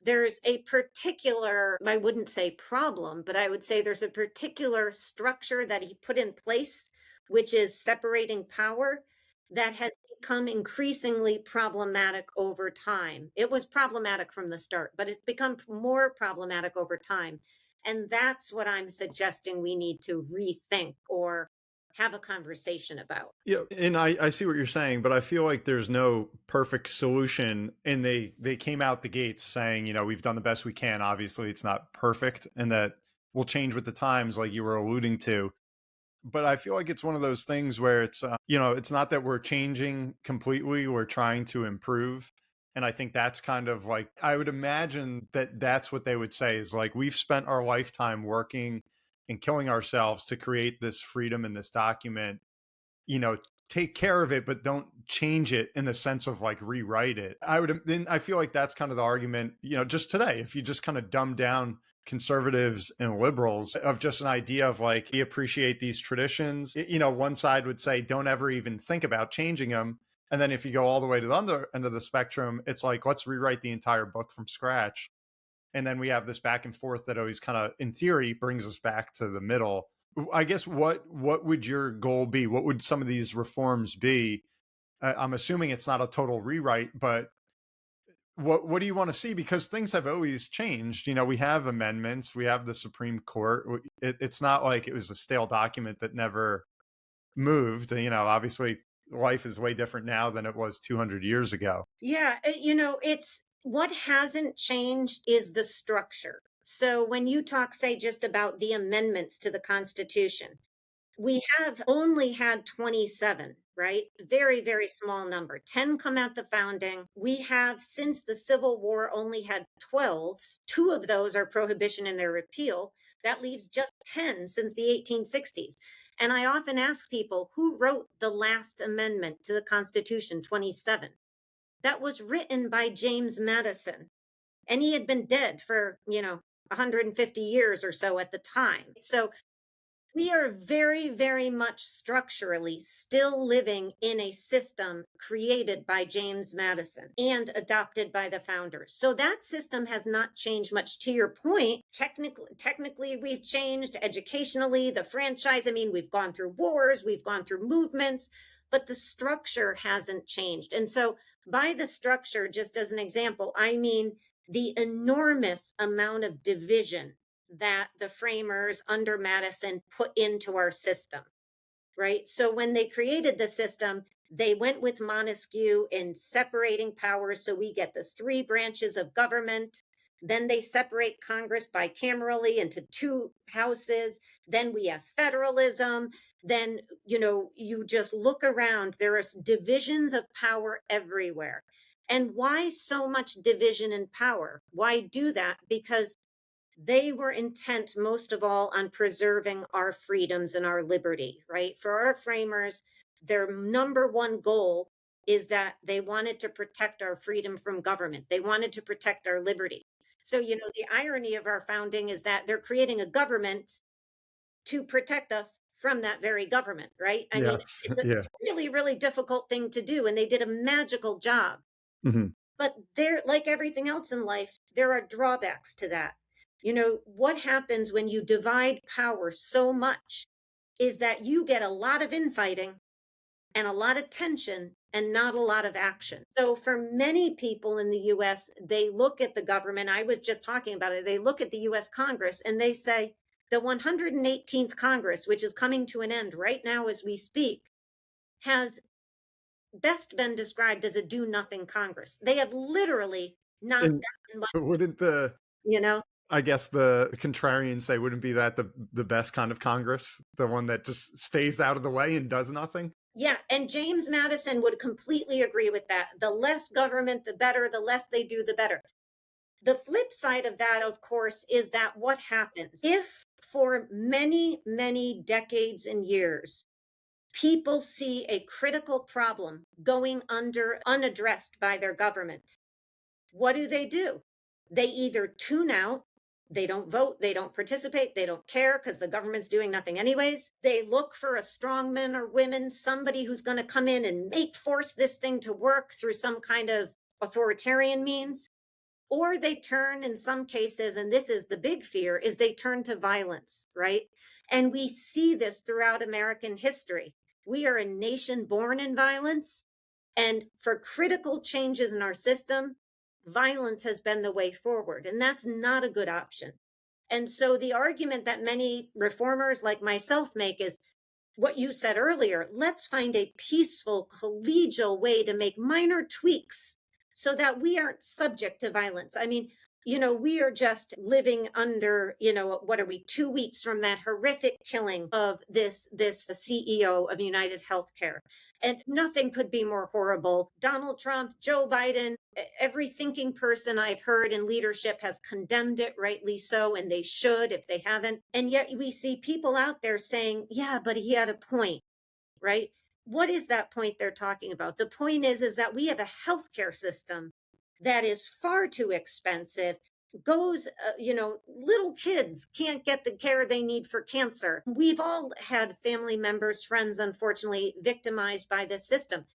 there's a particular, I wouldn't say problem, but I would say there's a particular structure that he put in place, which is separating power, that has become increasingly problematic over time. It was problematic from the start, but it's become more problematic over time. And that's what I'm suggesting we need to rethink or have a conversation about. Yeah, and I see what you're saying, but I feel like there's no perfect solution. And they came out the gates saying, you know, we've done the best we can. Obviously, it's not perfect, and that will change with the times, like you were alluding to. But I feel like it's one of those things where it's, you know, it's not that we're changing completely, we're trying to improve. And I think that's kind of like, I would imagine that that's what they would say is like, we've spent our lifetime working and killing ourselves to create this freedom in this document, you know, take care of it, but don't change it in the sense of like rewrite it. Then I feel like that's kind of the argument, you know, just today, if you just kind of dumb down conservatives and liberals of just an idea of like, we appreciate these traditions. You know, one side would say, don't ever even think about changing them. And then if you go all the way to the other end of the spectrum, it's like, let's rewrite the entire book from scratch. And then we have this back and forth that always kind of, in theory, brings us back to the middle. I guess what would your goal be? What would some of these reforms be? I'm assuming it's not a total rewrite, but what do you want to see? Because things have always changed. You know, we have amendments, we have the Supreme Court. It's not like it was a stale document that never moved. You know, obviously life is way different now than it was 200 years ago. Yeah, you know, it's what hasn't changed is the structure. So when you talk, say, just about the amendments to the Constitution, we have only had 27, right? Very, very small number. 10 come at the founding. We have, since the Civil War, only had 12. Two of those are prohibition and their repeal. That leaves just 10 since the 1860s. And I often ask people, who wrote the last amendment to the Constitution, 27? That was written by James Madison. And he had been dead for, 150 years or so at the time. So we are very, very much structurally still living in a system created by James Madison and adopted by the founders. So that system has not changed much. To your point, technically we've changed educationally, the franchise. I mean, we've gone through wars, we've gone through movements, but the structure hasn't changed. And so by the structure, just as an example, I mean the enormous amount of division that the framers under Madison put into our system, right? So when they created the system, they went with Montesquieu in separating powers. So we get the three branches of government. Then they separate Congress bicamerally into two houses. Then we have federalism. Then, you just look around, there are divisions of power everywhere. And why so much division in power? Why do that? Because they were intent most of all on preserving our freedoms and our liberty, right? For our framers, their number one goal is that they wanted to protect our freedom from government. They wanted to protect our liberty. So, the irony of our founding is that they're creating a government to protect us from that very government, right? I mean, it's a really, really difficult thing to do. And they did a magical job. Mm-hmm. But there, like everything else in life, there are drawbacks to that. What happens when you divide power so much is that you get a lot of infighting and a lot of tension and not a lot of action. So for many people in the US, they look at the government, I was just talking about it, they look at the US Congress and they say, the 118th Congress, which is coming to an end right now as we speak, has best been described as a do-nothing Congress. They have literally not done much. Wouldn't I guess the contrarians say, wouldn't be that the best kind of Congress? The one that just stays out of the way and does nothing? Yeah, and James Madison would completely agree with that. The less government, the better. The less they do, the better. The flip side of that, of course, is that what happens if for many, many decades and years, people see a critical problem going unaddressed by their government, what do? They either tune out, they don't vote, they don't participate, they don't care because the government's doing nothing anyways. They look for a strongman or woman, somebody who's going to come in and force this thing to work through some kind of authoritarian means. or they turn in some cases, and this is the big fear, is they turn to violence, right? And we see this throughout American history. We are a nation born in violence, and for critical changes in our system, violence has been the way forward, and that's not a good option. And so the argument that many reformers like myself make is what you said earlier: let's find a peaceful, collegial way to make minor tweaks so that we aren't subject to violence. I mean, we are just living under, what are we, 2 weeks from that horrific killing of this CEO of United Healthcare. And nothing could be more horrible. Donald Trump, Joe Biden, every thinking person I've heard in leadership has condemned it, rightly so, and they should if they haven't. And yet we see people out there saying, yeah, but he had a point, right? What is that point they're talking about? The point is that we have a healthcare system that is far too expensive. Little kids can't get the care they need for cancer. We've all had family members, friends, unfortunately, victimized by this system.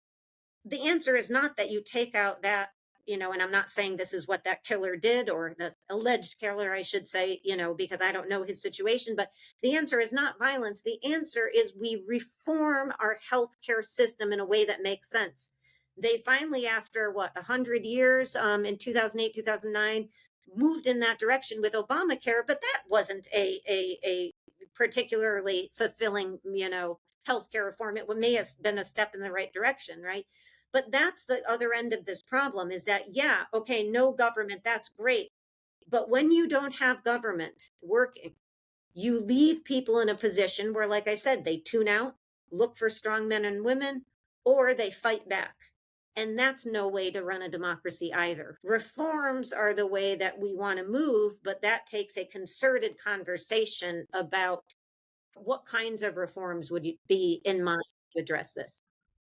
The answer is not that you take out that, and I'm not saying this is what that killer did, or the alleged killer, I should say, because I don't know his situation, but the answer is not violence. The answer is we reform our healthcare system in a way that makes sense. They finally, after 100 years, in 2008, 2009, moved in that direction with Obamacare, but that wasn't a particularly fulfilling, healthcare reform. It may have been a step in the right direction, right? But that's the other end of this problem, is that, yeah, okay, no government, that's great. But when you don't have government working, you leave people in a position where, like I said, they tune out, look for strong men and women, or they fight back. And that's no way to run a democracy either. Reforms are the way that we want to move, but that takes a concerted conversation about what kinds of reforms would be in mind to address this.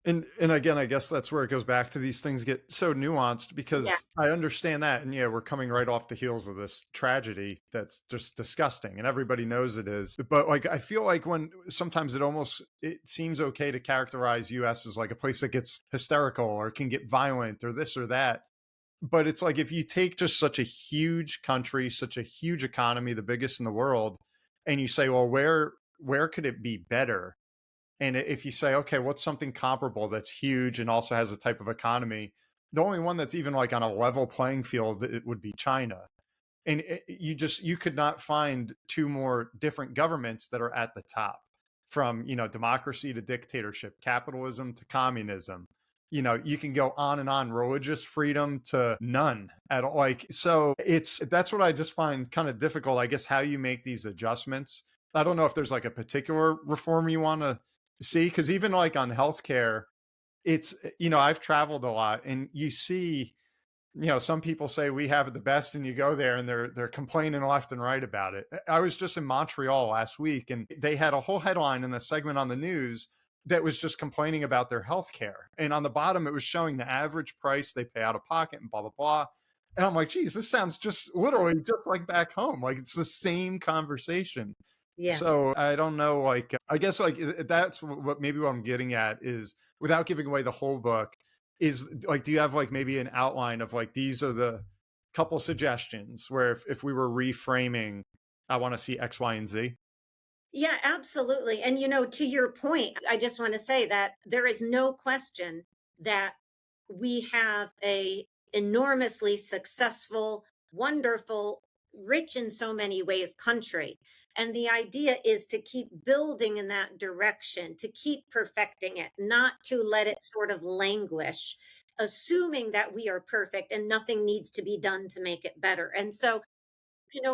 And again, I guess that's where it goes back to, these things get so nuanced, because I understand that. And yeah, we're coming right off the heels of this tragedy that's just disgusting, and everybody knows it is. But like, I feel like when sometimes it seems okay to characterize US as like a place that gets hysterical or can get violent or this or that. But it's like, if you take just such a huge country, such a huge economy, the biggest in the world, and you say, well, where could it be better? And if you say, okay, what's something comparable that's huge and also has a type of economy, the only one that's even like on a level playing field, it would be China. And you could not find two more different governments that are at the top, from, democracy to dictatorship, capitalism to communism. You can go on and on, religious freedom to none at all. Like, so that's what I just find kind of difficult, I guess, how you make these adjustments. I don't know if there's like a particular reform you want to see, because even like on healthcare, it's, I've traveled a lot, and you see, some people say we have it the best, and you go there and they're complaining left and right about it. I was just in Montreal last week, and they had a whole headline in a segment on the news that was just complaining about their healthcare. And on the bottom, it was showing the average price they pay out of pocket and blah, blah, blah. And I'm like, geez, this sounds just literally just like back home. Like, it's the same conversation. Yeah. So I don't know, like, I guess like that's what I'm getting at, is, without giving away the whole book, is like, do you have like maybe an outline of like, these are the couple suggestions where if we were reframing, I want to see X, Y, and Z? Yeah, absolutely. And, to your point, I just want to say that there is no question that we have a enormously successful, wonderful, rich in so many ways country. And the idea is to keep building in that direction, to keep perfecting it, not to let it sort of languish, assuming that we are perfect and nothing needs to be done to make it better. And so,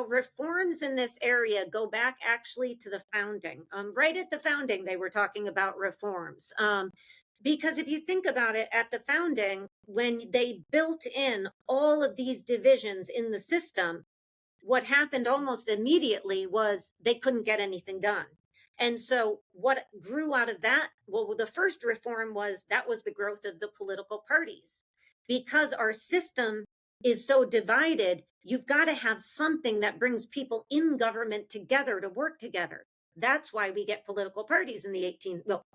reforms in this area go back actually to the founding. Right at the founding, they were talking about reforms. Because if you think about it, at the founding, when they built in all of these divisions in the system, what happened almost immediately was they couldn't get anything done. And so what grew out of that? Well, the first reform was the growth of the political parties. Because our system is so divided, you've got to have something that brings people in government together to work together. That's why we get political parties in the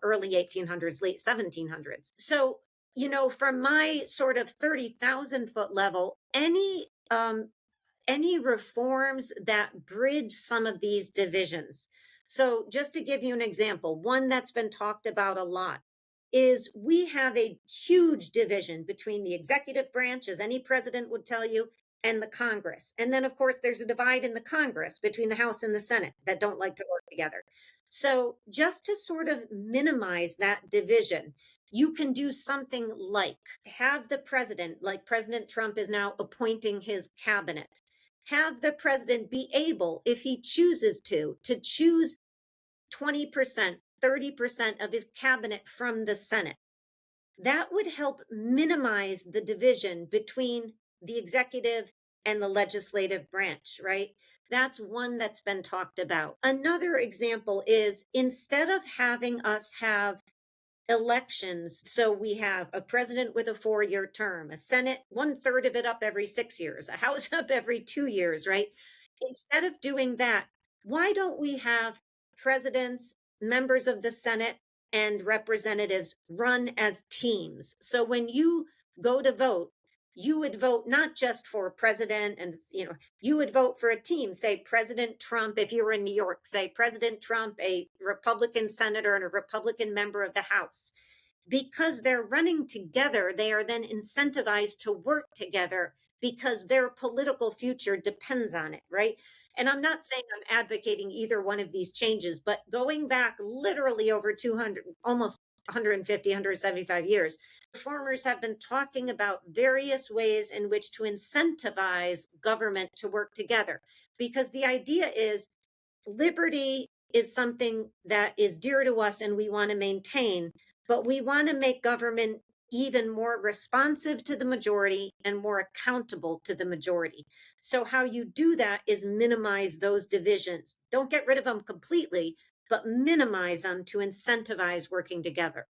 early 1800s, late 1700s. So, from my sort of 30,000 foot level, any any reforms that bridge some of these divisions. So, just to give you an example, one that's been talked about a lot is we have a huge division between the executive branch, as any president would tell you, and the Congress. And then, of course, there's a divide in the Congress between the House and the Senate that don't like to work together. So, just to sort of minimize that division, you can do something like have the president, like President Trump is now appointing his cabinet, have the president be able, if he chooses to choose 20%, 30% of his cabinet from the Senate. That would help minimize the division between the executive and the legislative branch, right? That's one that's been talked about. Another example is instead of having us have elections, so we have a president with a 4-year term, a Senate, 1/3 of it up every 6 years, a House up every 2 years, right? Instead of doing that, why don't we have presidents, members of the Senate, and representatives run as teams? So when you go to vote, you would vote not just for president and, you would vote for a team, say President Trump, if you were in New York, say President Trump, a Republican senator and a Republican member of the House. Because they're running together, they are then incentivized to work together because their political future depends on it, right? And I'm not saying I'm advocating either one of these changes, but going back literally over 200, almost 150, 175 years, reformers have been talking about various ways in which to incentivize government to work together. Because the idea is liberty is something that is dear to us and we want to maintain, but we want to make government even more responsive to the majority and more accountable to the majority. So how you do that is minimize those divisions. Don't get rid of them completely, but minimize them to incentivize working together.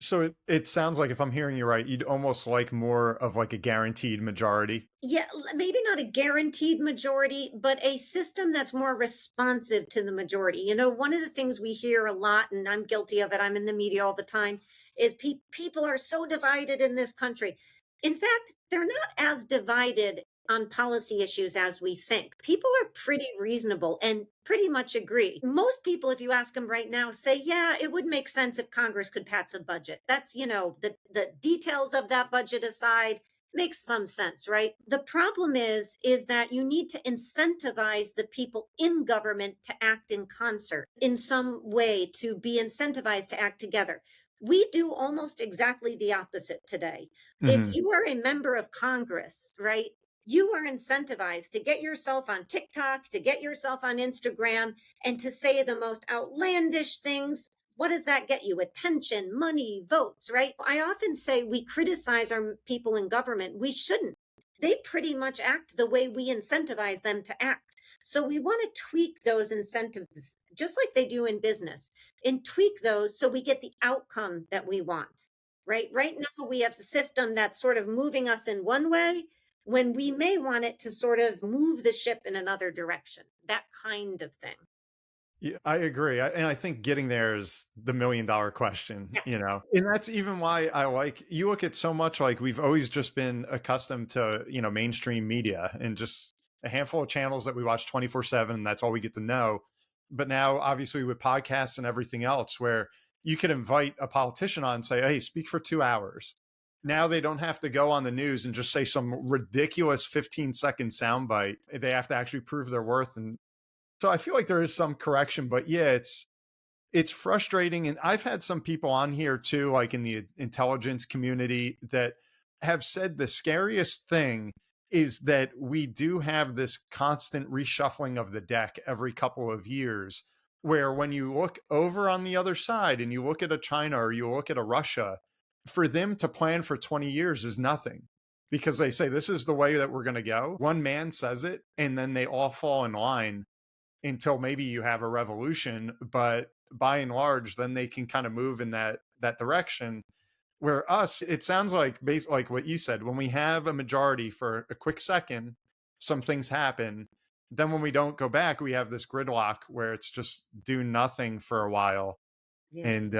So it sounds like, if I'm hearing you right, you'd almost like more of like a guaranteed majority. Yeah, maybe not a guaranteed majority, but a system that's more responsive to the majority. One of the things we hear a lot, and I'm guilty of it, I'm in the media all the time, is people are so divided in this country. In fact, they're not as divided on policy issues as we think. People are pretty reasonable and pretty much agree. Most people, if you ask them right now, say, yeah, it would make sense if Congress could pass a budget. That's, the details of that budget aside, makes some sense, right? The problem is that you need to incentivize the people in government to act in concert in some way, to be incentivized to act together. We do almost exactly the opposite today. If you are a member of Congress, right, you are incentivized to get yourself on TikTok, to get yourself on Instagram, and to say the most outlandish things. What does that get you? Attention, money, votes, right? I often say we criticize our people in government. We shouldn't. They pretty much act the way we incentivize them to act. So we want to tweak those incentives, just like they do in business, and tweak those so we get the outcome that we want, right? Right now, we have a system that's sort of moving us in one way when we may want it to sort of move the ship in another direction, that kind of thing. Yeah, I agree. And I think getting there is the $1 million question, Yes. And that's even why you look at so much, like we've always just been accustomed to, mainstream media and just a handful of channels that we watch 24/7. And that's all we get to know. But now, obviously, with podcasts and everything else, where you could invite a politician on and say, hey, speak for 2 hours. Now they don't have to go on the news and just say some ridiculous 15-second soundbite. They have to actually prove their worth. And so I feel like there is some correction, but yeah, it's frustrating. And I've had some people on here too, like in the intelligence community, that have said the scariest thing is that we do have this constant reshuffling of the deck every couple of years, where when you look over on the other side and you look at a China or you look at a Russia, for them to plan for 20 years is nothing, because they say this is the way that we're going to go. One man says it and then they all fall in line until maybe you have a revolution. But by and large, then they can kind of move in that direction. Where us, it sounds like, like what you said, when we have a majority for a quick second, some things happen. Then when we don't go back, we have this gridlock where it's just do nothing for a while. Yeah. And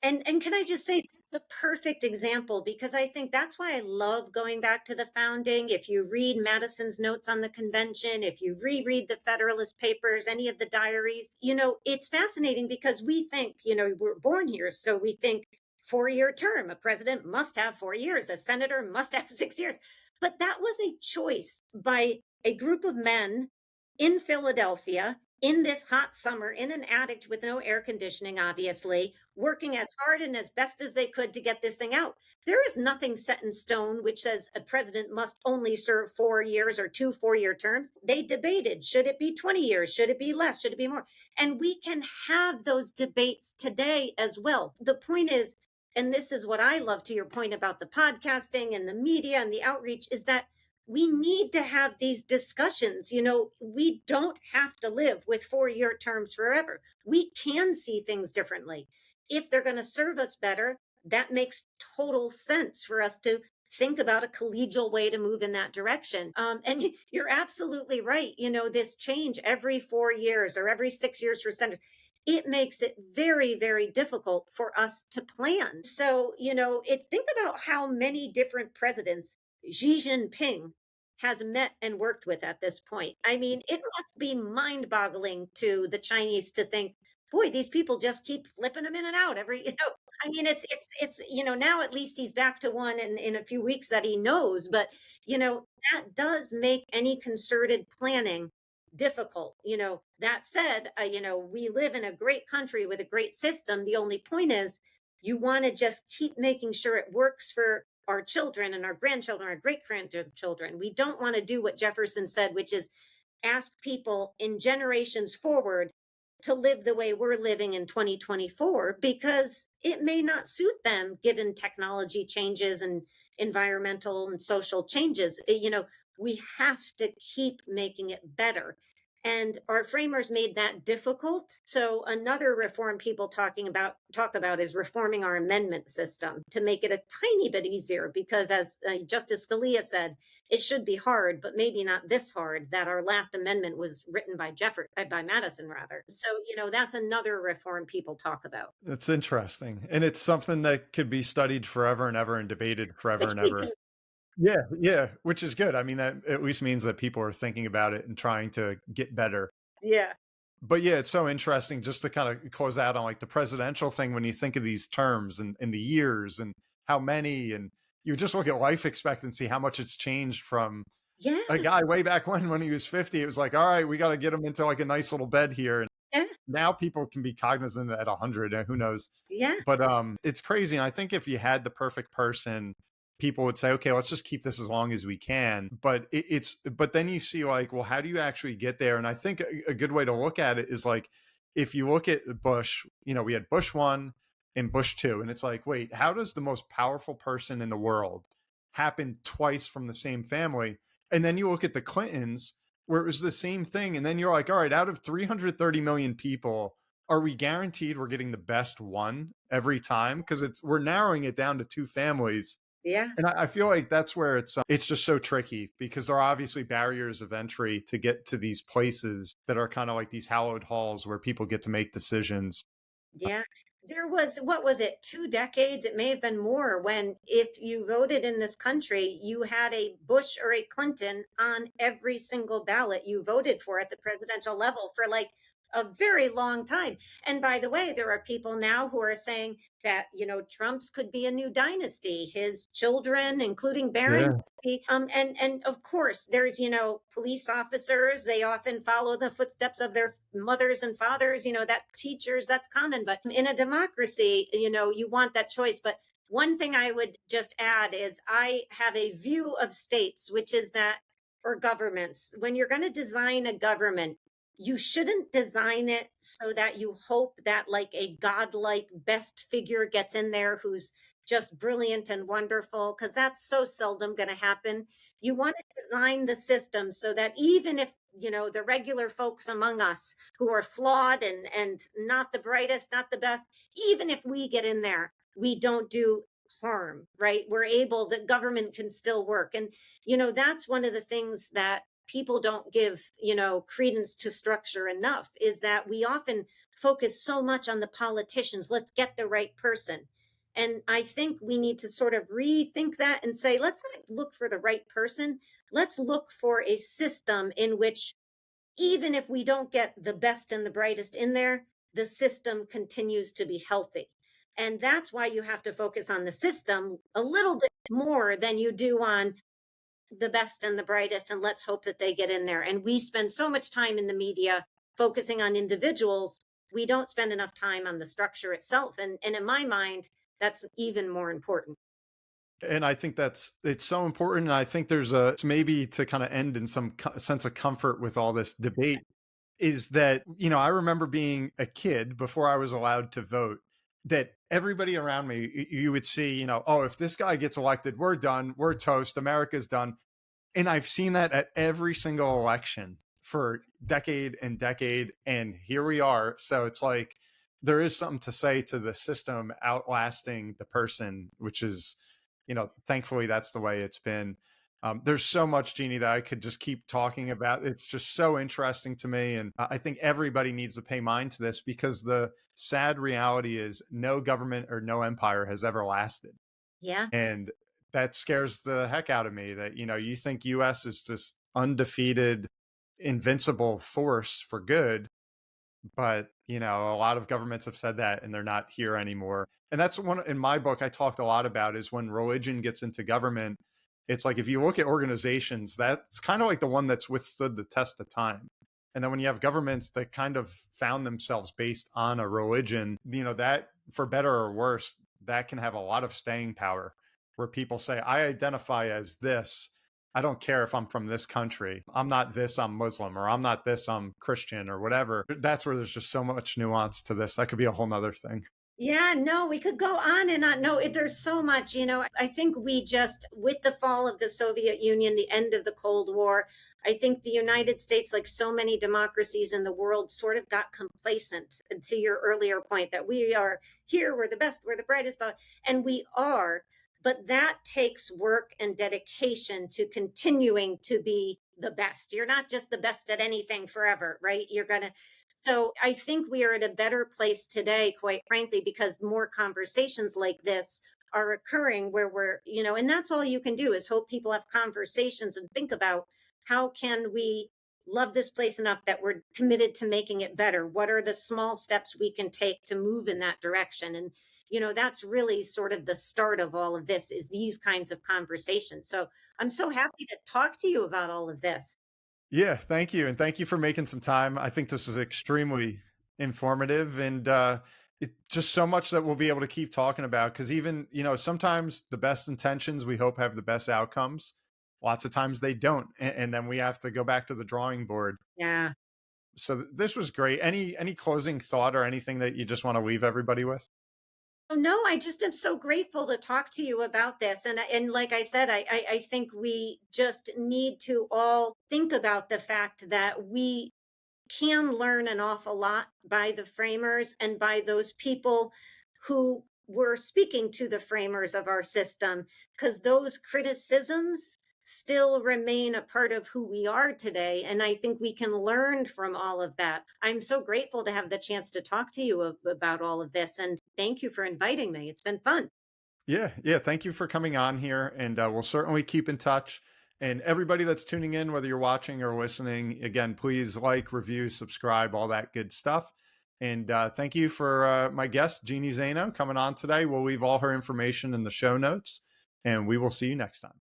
And can I just say, that's the perfect example because I think that's why I love going back to the founding. If you read Madison's notes on the convention, if you reread the Federalist Papers, any of the diaries, it's fascinating because we think, we're born here. So we think 4-year term, a president must have 4 years, a senator must have 6 years. But that was a choice by a group of men in Philadelphia in this hot summer in an attic with no air conditioning, obviously, working as hard and as best as they could to get this thing out. There is nothing set in stone which says a president must only serve 4 years or 2 4-year terms. They debated, should it be 20 years? Should it be less? Should it be more? And we can have those debates today as well. The point is, and this is what I love to your point about the podcasting and the media and the outreach, is that we need to have these discussions. We don't have to live with 4-year terms forever. We can see things differently. If they're going to serve us better, that makes total sense for us to think about a collegial way to move in that direction. And you're absolutely right. This change every 4 years or every 6 years for senators, it makes it very, very difficult for us to plan. So, think about how many different presidents Xi Jinping has met and worked with at this point. I mean, it must be mind-boggling to the Chinese to think, boy, these people just keep flipping them in and out I mean, it's now at least he's back to one in a few weeks that he knows, but that does make any concerted planning difficult. That said, we live in a great country with a great system. The only point is you want to just keep making sure it works for our children and our grandchildren, our great grandchildren. We don't want to do what Jefferson said, which is ask people in generations forward to live the way we're living in 2024, because it may not suit them given technology changes and environmental and social changes. We have to keep making it better. And our framers made that difficult. So another reform people talk about is reforming our amendment system to make it a tiny bit easier, because as Justice Scalia said, it should be hard, but maybe not this hard, that our last amendment was written by Madison rather. So, that's another reform people talk about. That's interesting. And it's something that could be studied forever and ever and debated forever and ever. Yeah, which is good. I mean, that at least means that people are thinking about it and trying to get better. Yeah. But yeah, it's so interesting just to kind of close out on like the presidential thing when you think of these terms and the years and how many, and you just look at life expectancy, how much it's changed from a guy way back when he was 50. It was like, all right, we got to get him into like a nice little bed here. And now people can be cognizant at 100, and who knows? Yeah. But it's crazy. And I think if you had the perfect person, people would say, okay, let's just keep this as long as we can. But but then you see like, well, how do you actually get there? And I think a good way to look at it is like, if you look at Bush, we had Bush 1 and Bush 2, and it's like, wait, how does the most powerful person in the world happen twice from the same family? And then you look at the Clintons, where it was the same thing. And then you're like, all right, out of 330 million people, are we guaranteed we're getting the best one every time? Because we're narrowing it down to 2 families. Yeah. And I feel like that's where it's just so tricky, because there are obviously barriers of entry to get to these places that are kind of like these hallowed halls where people get to make decisions. Yeah. There was, what was it, 2 decades? It may have been more, when if you voted in this country, you had a Bush or a Clinton on every single ballot you voted for at the presidential level for like a very long time. And by the way, there are people now who are saying that, Trump's could be a new dynasty, his children, including Barron. Yeah. And of course, there's, police officers, they often follow the footsteps of their mothers and fathers, that teachers, that's common. But in a democracy, you want that choice. But one thing I would just add is I have a view of states, which is that, or governments, when you're going to design a government, you shouldn't design it so that you hope that like a godlike best figure gets in there who's just brilliant and wonderful, because that's so seldom going to happen. You want to design the system so that even if, the regular folks among us who are flawed and not the brightest, not the best, even if we get in there, we don't do harm, right? The government can still work. And, that's one of the things that people don't give, credence to structure enough, is that we often focus so much on the politicians. Let's get the right person. And I think we need to sort of rethink that and say, let's not look for the right person. Let's look for a system in which, even if we don't get the best and the brightest in there, the system continues to be healthy. And that's why you have to focus on the system a little bit more than you do on the best and the brightest. And let's hope that they get in there. And we spend so much time in the media focusing on individuals. We don't spend enough time on the structure itself. And in my mind, that's even more important. And I think it's so important. And I think there's maybe to kind of end in some sense of comfort with all this debate is that, I remember being a kid before I was allowed to vote, that everybody around me, you would see, oh, if this guy gets elected, we're done, we're toast, America's done. And I've seen that at every single election for decade and decade. And here we are. So it's like, there is something to say to the system outlasting the person, which is, thankfully that's the way it's been. There's so much, Jeannie, that I could just keep talking about. It's just so interesting to me. And I think everybody needs to pay mind to this, because the sad reality is no government or no empire has ever lasted. Yeah. And that scares the heck out of me, that, you think US is just undefeated, invincible force for good. But, a lot of governments have said that and they're not here anymore. And that's one in my book I talked a lot about, is when religion gets into government. It's like, if you look at organizations, that's kind of like the one that's withstood the test of time. And then when you have governments that kind of found themselves based on a religion, that, for better or worse, that can have a lot of staying power, where people say, I identify as this. I don't care if I'm from this country. I'm not this, I'm Muslim, or I'm not this, I'm Christian, or whatever. That's where there's just so much nuance to this. That could be a whole nother thing. Yeah, no, we could go on and on. No, there's so much, I think we just, with the fall of the Soviet Union, the end of the Cold War, I think the United States, like so many democracies in the world, sort of got complacent, to your earlier point, that we are here, we're the best, we're the brightest, and we are. But that takes work and dedication to continuing to be the best. You're not just the best at anything forever, right? So I think we are at a better place today, quite frankly, because more conversations like this are occurring, where we're, and that's all you can do, is hope people have conversations and think about, how can we love this place enough that we're committed to making it better? What are the small steps we can take to move in that direction? And that's really sort of the start of all of this, is these kinds of conversations. So I'm so happy to talk to you about all of this. Yeah, thank you. And thank you for making some time. I think this is extremely informative, and it's just so much that we'll be able to keep talking about, because even, sometimes the best intentions we hope have the best outcomes. Lots of times they don't. And then we have to go back to the drawing board. Yeah. So this was great. Any closing thought or anything that you just want to leave everybody with? Oh, no, I just am so grateful to talk to you about this. And like I said, I think we just need to all think about the fact that we can learn an awful lot by the framers and by those people who were speaking to the framers of our system, because those criticisms still remain a part of who we are today. And I think we can learn from all of that. I'm so grateful to have the chance to talk to you about all of this. And thank you for inviting me. It's been fun. Yeah. Thank you for coming on here. And we'll certainly keep in touch. And everybody that's tuning in, whether you're watching or listening, again, please like, review, subscribe, all that good stuff. And thank you for my guest, Jeanne Zaino, coming on today. We'll leave all her information in the show notes, and we will see you next time.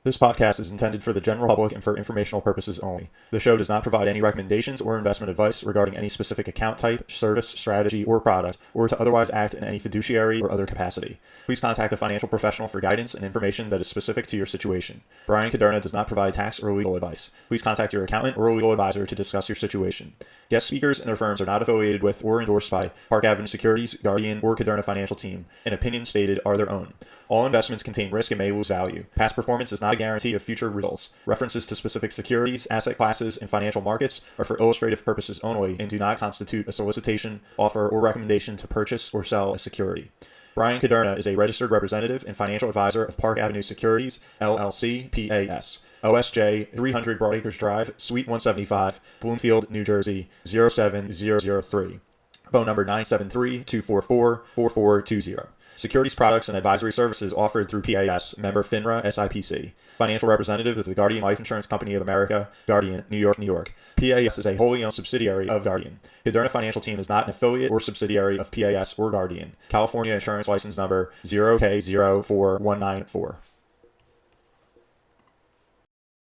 This podcast is intended for the general public and for informational purposes only. The show does not provide any recommendations or investment advice regarding any specific account type, service, strategy, or product, or to otherwise act in any fiduciary or other capacity. Please contact a financial professional for guidance and information that is specific to your situation. Brian Caderna does not provide tax or legal advice. Please contact your accountant or legal advisor to discuss your situation. Guest speakers and their firms are not affiliated with or endorsed by Park Avenue Securities, Guardian, or Caderna Financial Team, and opinions stated are their own. All investments contain risk and may lose value. Past performance is not a guarantee of future results. References to specific securities, asset classes, and financial markets are for illustrative purposes only and do not constitute a solicitation, offer, or recommendation to purchase or sell a security. Brian Caderna is a registered representative and financial advisor of Park Avenue Securities, LLC, PAS. OSJ 300 Broadacres Drive, Suite 175, Bloomfield, New Jersey 07003. Phone number 973-244-4420. Securities products and advisory services offered through PAS, member FINRA SIPC. Financial representative of the Guardian Life Insurance Company of America, Guardian, New York, New York. PAS is a wholly owned subsidiary of Guardian. Caderna Financial Team is not an affiliate or subsidiary of PAS or Guardian. California Insurance License Number 0K04194.